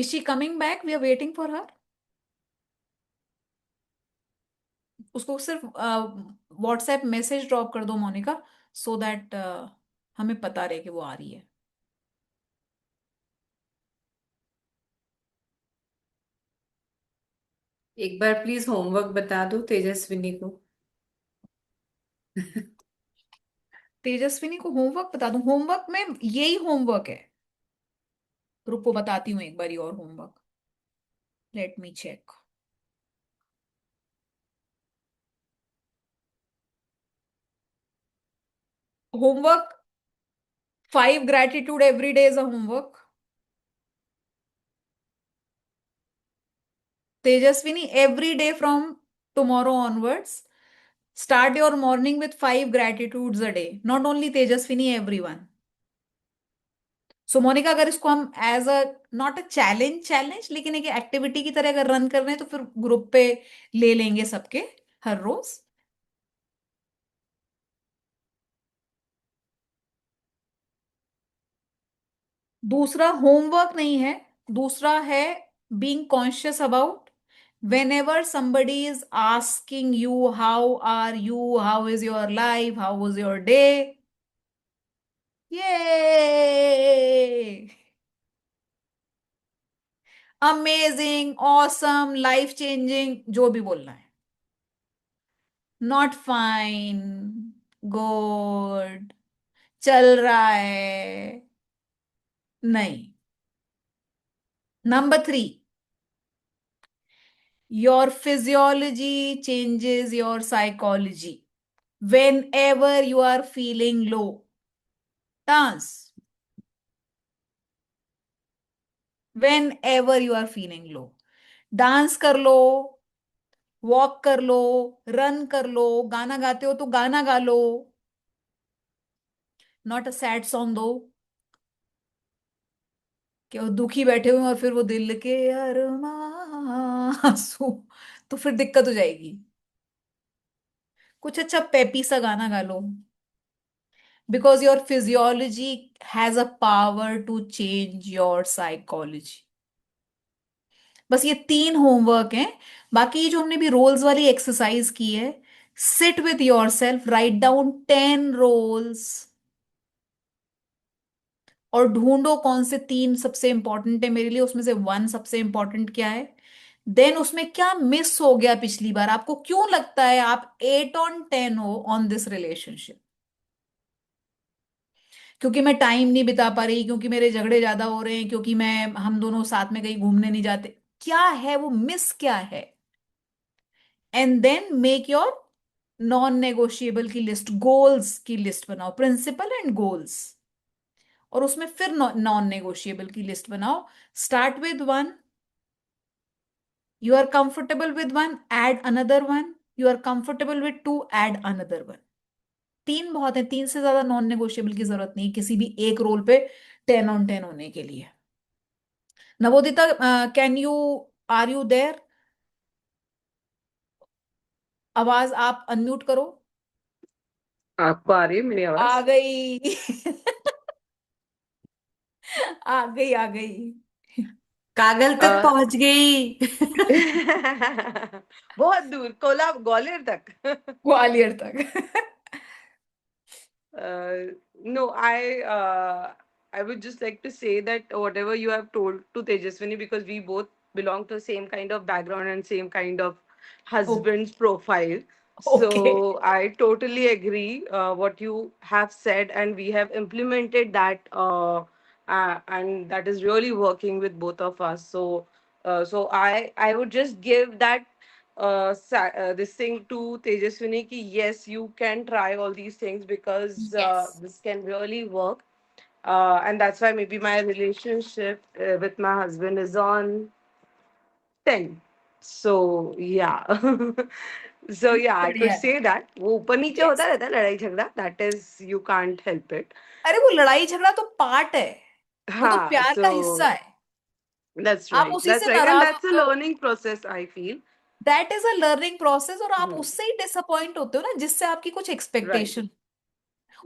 she coming back? We are waiting for her. उसको सिर्फ व्हाट्सएप मैसेज ड्रॉप कर दो मोनिका, सो दैट हमें पता रहे कि वो आ रही है। एक बार प्लीज होमवर्क बता दो तेजस्विनी को। तेजस्विनी को होमवर्क बता दूं? होमवर्क में यही होमवर्क है। रुको बताती हूँ एक बारी और homework. Let me check. Homework 5 gratitude every day is a homework. Tejaswini, every day from tomorrow onwards, start your morning with 5 gratitudes a day. Not only Tejaswini, everyone. So Monika, अगर इसको हम as a not a challenge लेकिन एक activity की तरह अगर run कर रहे हैं तो फिर ग्रुप पे ले लेंगे सबके हर रोज। दूसरा होमवर्क नहीं है, दूसरा है being conscious about whenever somebody is asking you how are you, how is your life, how was your day, yay, amazing, awesome, life changing, जो भी बोलना है। नॉट फाइन, गुड, चल रहा है, नहीं। Number 3, your physiology changes your psychology. whenever you are feeling low, dance. whenever you are feeling low, dance कर लो, walk कर लो, रन कर लो, गाना गाते हो तो गाना गा लो। नॉट अ सैड सॉन्ग दो कि वो दुखी बैठे हुए हैं और फिर वो दिल के अरमां आंसू, तो फिर दिक्कत हो जाएगी। कुछ अच्छा पेपी सा गाना गा लो, because your physiology has a power to change your psychology. बस ये 3 होमवर्क हैं। बाकी ये जो हमने भी रोल्स वाली एक्सरसाइज की है, sit with your self, write down 10 roles और ढूंढो कौन से 3 सबसे इंपॉर्टेंट है मेरे लिए, उसमें से 1 सबसे इंपॉर्टेंट क्या है। देन उसमें क्या मिस हो गया पिछली बार, आपको क्यों लगता है आप 8 on 10 हो ऑन दिस रिलेशनशिप। क्योंकि मैं टाइम नहीं बिता पा रही, क्योंकि मेरे झगड़े ज्यादा हो रहे हैं, क्योंकि मैं हम दोनों साथ में कहीं घूमने नहीं जाते, क्या है वो मिस क्या है। And then make your non negotiable की लिस्ट, गोल्स की लिस्ट बनाओ, प्रिंसिपल एंड गोल्स, और उसमें फिर नॉन नेगोशिएबल की लिस्ट बनाओ। Start with 1, you are comfortable with 1, add another 1, you are comfortable with 2, add another 1। 3 बहुत है, 3 से ज्यादा नॉन नेगोशिएबल की जरूरत नहीं किसी भी एक रोल पे 10 on 10 होने के लिए। Navodita, can you, are you there? आवाज आप अनम्यूट करो। आपको आ रही है मेरी आ आवाज? गई आ गई आ गई। कागल तक अ, पहुंच गई। बहुत दूर, ग्वालियर तक। ग्वालियर तक No, I would just like to say that whatever you have told to Tejaswini, because we both belong to the same kind of background and same kind of husband's profile. Okay, So I totally agree what you have said, and we have implemented that, and that is really working with both of us. So, so I would just give that this thing to Tejaswini ki yes, you can try all these things because yes, this can really work. And that's why maybe my relationship with my husband is on 10. So, yeah. So, yeah, I could बढ़िया है, say that. वो ऊपर नीचे होता yes. रहता है लड़ाई झगड़ा. That is, you can't help it. अरे वो लड़ाई झगड़ा तो पार्ट है, वो तो हाँ, प्यार का हिस्सा so है। That's आप right. उसी That's से right. And नाराज that's a होते हो। learning process, I feel. That is a learning process, और आप Hmm. उससे ही डिसअपॉइंट होते हो ना जिससे आपकी कुछ Right. एक्सपेक्टेशन,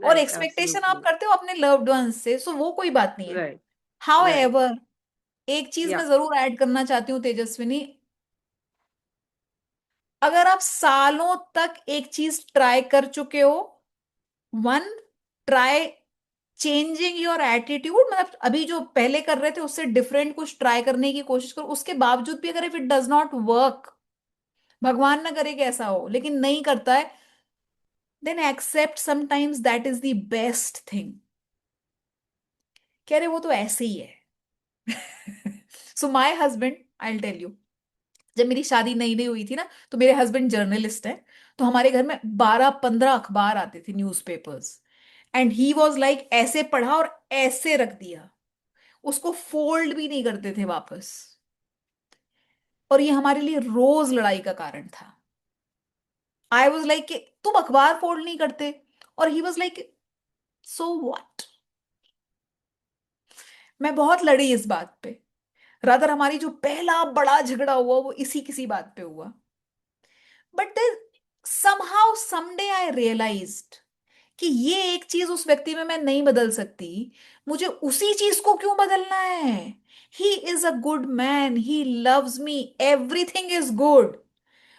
और Right. एक्सपेक्टेशन आप Absolutely. करते हो अपने लव्ड वंस से, सो वो कोई बात नहीं है। Right. How Right. एवर, एक चीज Yeah. मैं जरूर ऐड करना चाहती हूँ तेजस्विनी, अगर आप सालों तक एक चीज ट्राई कर चुके हो, one, try changing your attitude, मतलब अभी जो पहले कर रहे थे उससे डिफरेंट कुछ ट्राई करने की कोशिश करो। उसके बावजूद भी अगर if it does not work, भगवान ना करे कि ऐसा हो, लेकिन नहीं करता है, then accept sometimes that is the best thing. कह रहे वो तो ऐसे ही है। So my husband, I tell you, जब मेरी शादी नई नई हुई थी ना, तो मेरे हस्बैंड जर्नलिस्ट हैं, तो हमारे घर में 12-15 अखबार आते थे, newspapers, and he was like ऐसे पढ़ा और ऐसे रख दिया, उसको फोल्ड भी नहीं करते थे वापस। और ये हमारे लिए रोज लड़ाई का कारण था। आई वॉज लाइक कि तुम अखबार फोल्ड नहीं करते, और he was like so what. मैं बहुत लड़ी इस बात पे, रादर हमारी जो पहला बड़ा झगड़ा हुआ वो इसी किसी बात पे हुआ। But then somehow someday I realized कि ये एक चीज उस व्यक्ति में मैं नहीं बदल सकती, मुझे उसी चीज को क्यों बदलना है। He is a good man, he loves me, everything is good,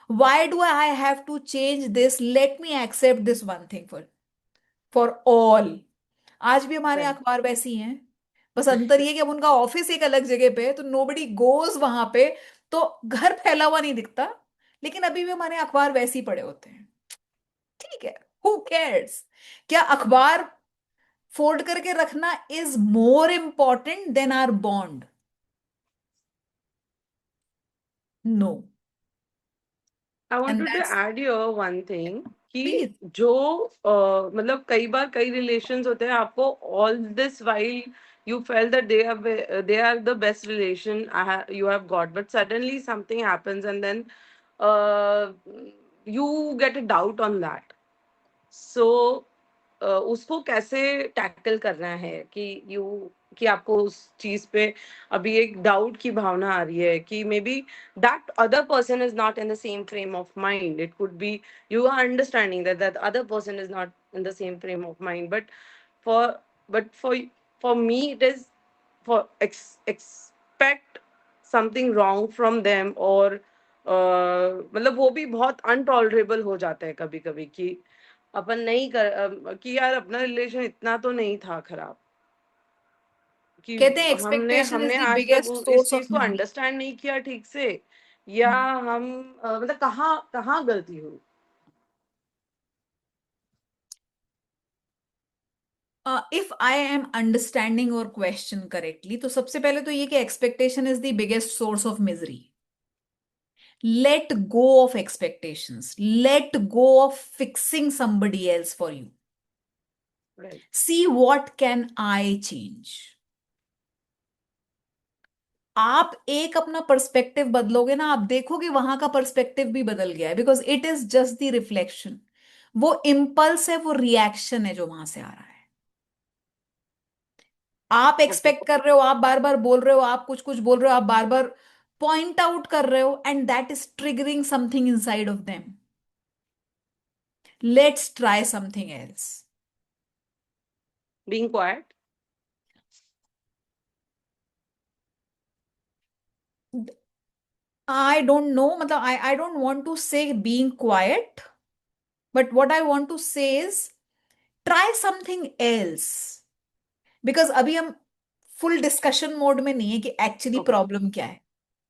why do I have to change this? Let me accept this one thing for all. आज भी हमारे Right. अखबार वैसी हैं, बस अंतर ये कि अब उनका ऑफिस एक अलग जगह पे है, तो नोबडी गोज वहां पे, तो घर फैला हुआ नहीं दिखता, लेकिन अभी भी हमारे अखबार वैसे ही पड़े होते हैं। ठीक है, हु केयर्स। क्या अखबार फोल्ड करके रखना is more important than our bond? No. I and wanted to that's, add here one thing कि प्लीज। जो मतलब कई बार कई रिलेशंस होते हैं आपको all this while you felt that they are the best relation you have got, but suddenly something happens and then uh, you get a doubt on that. सो उसको कैसे टैकल करना है कि आपको उस चीज पे अभी एक डाउट की भावना आ रही है कि maybe that other person is not in the same frame of mind, it could be you are understanding that that other person is not in the same frame of mind, for but for me it is for expect something wrong from them, और मतलब वो भी बहुत अनटॉलरेबल हो जाता है कभी कभी कि अपन नहीं कि यार अपना रिलेशन इतना तो नहीं था खराब, कि कहते हैं हमने एक्सपेक्टेशन इज हमने द आज तक बिगेस्ट इस सोर्स ऑफ चीज को मिजरी। अंडरस्टैंड नहीं किया ठीक से, या हम मतलब कहाँ कहाँ गलती हुई। इफ आई एम अंडरस्टैंडिंग और क्वेश्चन करेक्टली, तो सबसे पहले तो ये कि expectation is the biggest source of misery. Late go of expectations, late go of fixing somebody else for you. Right. See what can I change. आप एक अपना पर्सपेक्टिव बदलोगे ना, आप देखोगे वहां का पर्सपेक्टिव भी बदल गया है, because it is just the reflection. वो इम्पल्स है, वो रिएक्शन है जो वहां से आ रहा है। आप ओके। एक्सपेक्ट कर रहे हो, आप बार बार बोल रहे हो, आप कुछ कुछ बोल रहे हो, आप बार बार पॉइंट आउट कर रहे हो, and that is triggering something inside of them. Let's try something else. Being quiet. I don't know, मतलब I don't want to say being quiet, but what I want to say is try something else. Because अभी हम full discussion mode में नहीं है कि actually okay. Problem क्या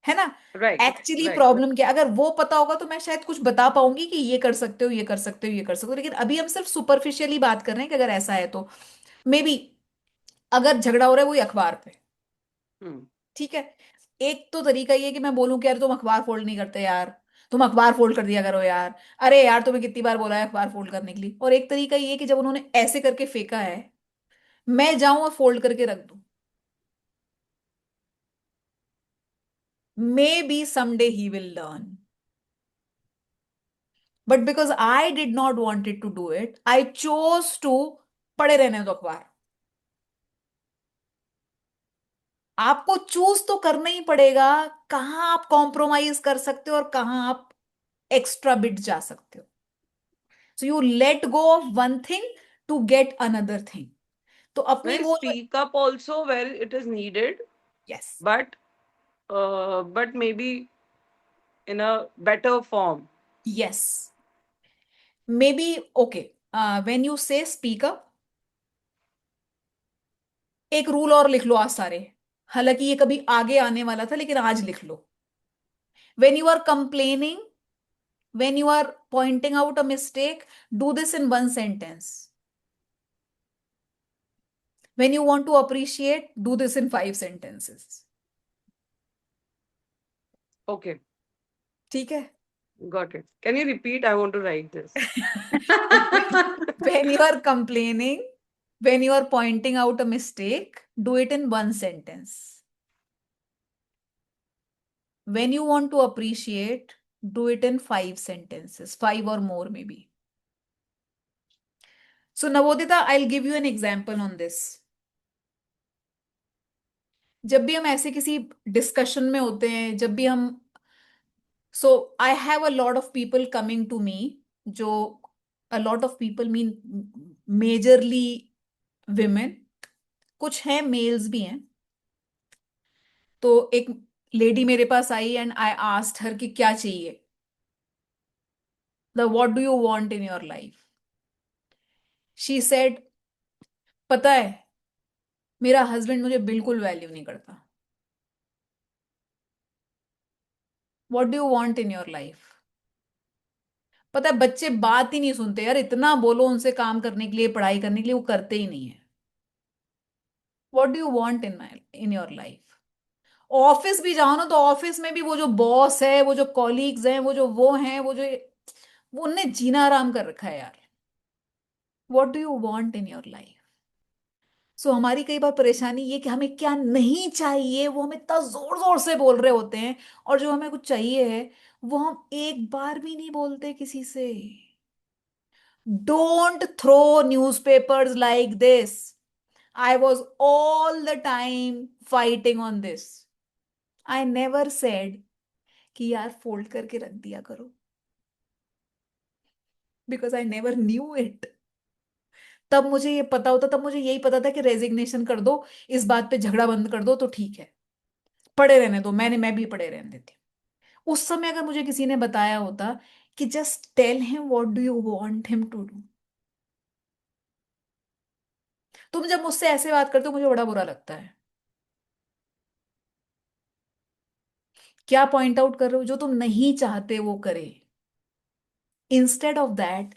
है ना। राइट। Actually right. प्रॉब्लम क्या है, अगर वो पता होगा तो मैं शायद कुछ बता पाऊंगी कि ये कर सकते हो, ये कर सकते हो, ये कर सकते हो, लेकिन अभी हम सिर्फ सुपरफिशियली बात कर रहे हैं कि अगर ऐसा है तो मे बी, अगर झगड़ा हो रहा है वही अखबार पे, हम्म। ठीक है, एक तो तरीका ये है कि मैं बोलूं कि यार तुम अखबार फोल्ड नहीं करते यार, तुम अखबार फोल्ड कर दिया करो यार, अरे यार तुम्हें कितनी बार बोला है अखबार फोल्ड करने के लिए। और एक तरीका ये है कि जब उन्होंने ऐसे करके फेंका है, मैं जाऊं और फोल्ड करके रख दूं। May be someday he will learn, but because I did not wanted to do it, I chose to पड़े रहने दो अखबार। आपको चूज तो करना ही पड़ेगा, कहाँ आप कॉम्प्रोमाइज कर सकते हो और कहाँ आप एक्स्ट्रा बिट जा सकते हो. So you let go of one thing to get another thing. तो अपनी Well, वो. speak up also where it is needed, yes. but but maybe in a better form. Yes. May be. Okay. When you से speak up, एक rule और लिख लो आज सारे. हालांकि ये कभी आगे आने वाला था लेकिन आज लिख लो. When you are complaining, when you are pointing out a mistake, do this in one sentence. When you want to appreciate, do this in 5 sentences. Okay, ठीक है. got it. Can you repeat? I want to write this. When you are complaining, when you are pointing out a mistake, do it in one sentence. When you want to appreciate, do it in 5 sentences, 5 or more maybe. So Navodita, I'll give you an example on this. जब भी हम ऐसे किसी discussion में होते हैं, जब भी हम, so I have a lot of people coming to me, जो, a lot of people mean majorly women, कुछ हैं मेल्स भी हैं. तो एक लेडी मेरे पास आई एंड आई आस्क्ड हर कि क्या चाहिए, the what do you want in your life. She said, पता है, मेरा हस्बैंड मुझे बिल्कुल वैल्यू नहीं करता. What do you want in your life. पता है बच्चे बात ही नहीं सुनते यार, इतना बोलो उनसे काम करने के लिए, पढ़ाई करने के लिए, वो करते ही नहीं है. What do you want in your life. Office भी जाओ ना, तो ऑफिस में भी वो जो बॉस है, वो जो कॉलीग्स हैं, वो हैं, वो उनने जीना आराम कर रखा है यार. What do you want in your life. So हमारी कई बार परेशानी ये कि हमें क्या नहीं चाहिए वो हम इतना जोर जोर से बोल रहे होते हैं, और जो हमें कुछ चाहिए है वो हम एक बार भी नहीं बोलते किसी से. Don't throw newspapers like this. I was all the time fighting on this. I never said कि यार फोल्ड करके रख दिया करो, because I never knew it. तब मुझे ये पता होता, तब मुझे यही पता था कि रेजिग्नेशन कर दो, इस बात पे झगड़ा बंद कर दो तो ठीक है, पड़े रहने दो. मैं भी पड़े रहने देती. उस समय अगर मुझे किसी ने बताया होता कि just tell him what do you want him to do. तुम जब मुझसे ऐसे बात करते हो मुझे बड़ा बुरा लगता है. क्या पॉइंट आउट कर रहे हो, जो तुम नहीं चाहते वो करे. Instead of that,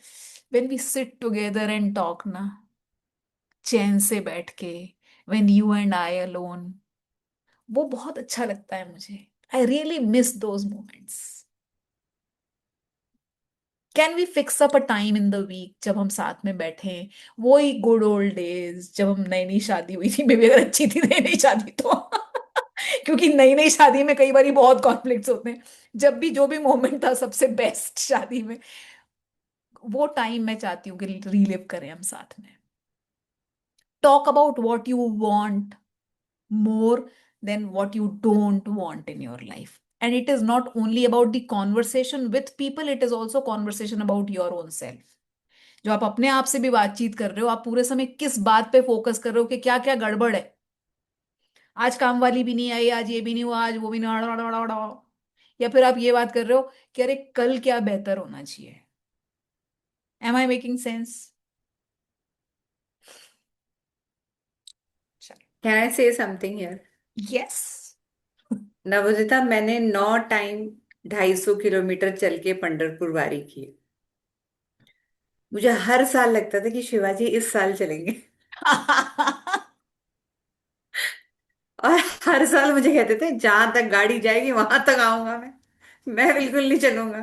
when we sit together and talk ना, चैन से बैठ के, when you and I alone, वो बहुत अच्छा लगता है मुझे. I really miss those moments. Can we fix up a time in the week जब हम साथ में बैठे, वो ही गुड ओल्ड डेज जब हम, नई नई शादी हुई थी, मे बी अगर अच्छी थी नई नई शादी तो क्योंकि नई नई शादी में कई बार बहुत कॉन्फ्लिक्ट्स होते हैं. जब भी जो भी मोमेंट था सबसे बेस्ट शादी में, वो टाइम मैं चाहती हूँ कि रीलिव करें हम साथ में. Talk about what you want more than what you don't want in your life. And it is not only about the conversation with people, it is also conversation about your own self. जो आप अपने आप से भी बातचीत कर रहे हो, आप पूरे समय किस बात पे फोकस कर रहे हो कि क्या क्या गड़बड़ है. आज काम वाली भी नहीं आई, आज ये भी नहीं हुआ, आज वो भी नहीं, या फिर आप ये बात कर रहे हो कि अरे कल क्या बेहतर होना चाहिए. Am I making sense. Can I say something here? Yes. Navodita, मैंने 9 टाइम 250 किलोमीटर चल के पंढरपुर वारी की है। मुझे हर साल लगता था कि शिवाजी इस साल चलेंगे, और हर साल मुझे कहते थे जहां तक गाड़ी जाएगी वहां तक आऊंगा मैं बिल्कुल नहीं चलूंगा।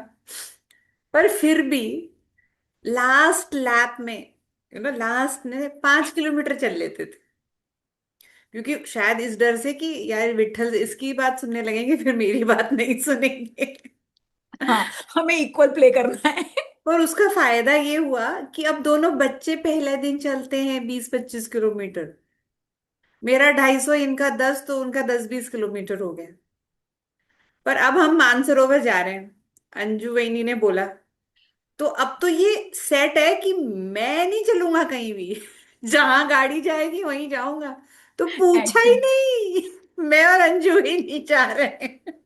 पर फिर भी लास्ट लैप में, लास्ट में 5 किलोमीटर चल लेते थे, क्योंकि शायद इस डर से कि यार विट्ठल इसकी बात सुनने लगेंगे फिर मेरी बात नहीं सुनेंगे। हाँ, हमें इक्वल प्ले करना है. और उसका फायदा ये हुआ कि अब दोनों बच्चे पहले दिन चलते हैं 20-25 किलोमीटर, मेरा 250, इनका 10, तो उनका 10-20 किलोमीटर हो गया। पर अब हम मानसरोवर जा रहे हैं, अंजू वहीनी ने बोला। तो अब तो ये सेट है कि मैं नहीं चलूंगा कहीं भी। जहां गाड़ी जाएगी वहीं जाऊंगा। तो पूछा ही एक्चुअली नहीं। मैं और अंजू ही नहीं जा रहे हैं।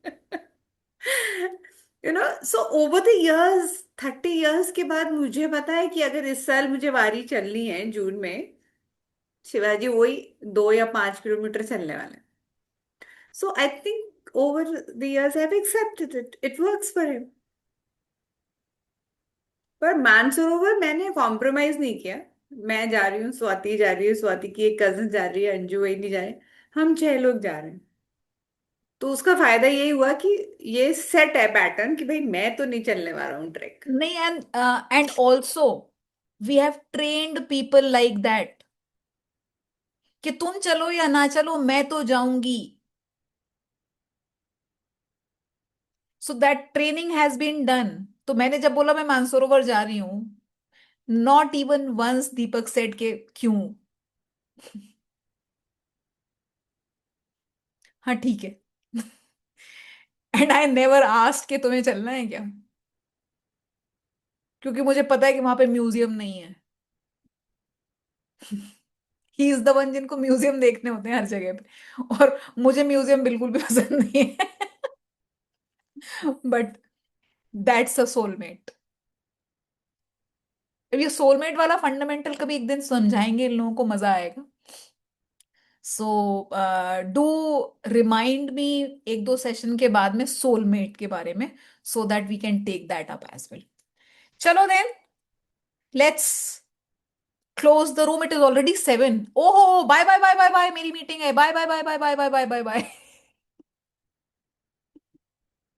So over the years, 30 years के बाद मुझे पता है कि अगर इस साल मुझे वारी चलनी है जून में, शिवाजी वही 2 या 5 किलोमीटर चलने वाले हैं। So I think over the years I have accepted it, it works for him. पर मानसरोवर मैंने कॉम्प्रोमाइज नहीं किया। मैं जा रही हूँ, स्वाति जा रही है, स्वाति की एक कजिन जा रही है, अंजू वही नहीं जा रहे, हम 6 लोग जा रहे हैं। तो उसका फायदा यही हुआ कि ये सेट है पैटर्न कि भाई मैं तो नहीं चलने वाला हूँ ट्रैक। नहीं, and also we have trained people like that कि तुम चलो या ना चलो मैं तो जाऊंगी। So that training has been done. तो मैंने जब बोला मैं मानसरोवर जा रही हूँ, not even once Deepak said के क्यों। हाँ ठीक है। एंड आई नेवर आस्क्ड कि तुम्हें चलना है क्या, क्योंकि मुझे पता है कि वहां पे म्यूजियम नहीं है। ही इज द वन जिनको म्यूजियम देखने होते हैं हर जगह पे, और मुझे म्यूजियम बिल्कुल भी पसंद नहीं है। But that's a soulmate. अब ये सोलमेट वाला फंडामेंटल कभी एक दिन समझाएंगे इन लोगों को, मजा आएगा। सो डू रिमाइंड मी एक दो सेशन के बाद में सोलमेट के बारे में, so that we can take that up as well. चलो then, let's close the room, it is already 7। ओहो, bye bye bye bye bye, मेरी मीटिंग है, bye bye bye bye bye bye bye bye bye.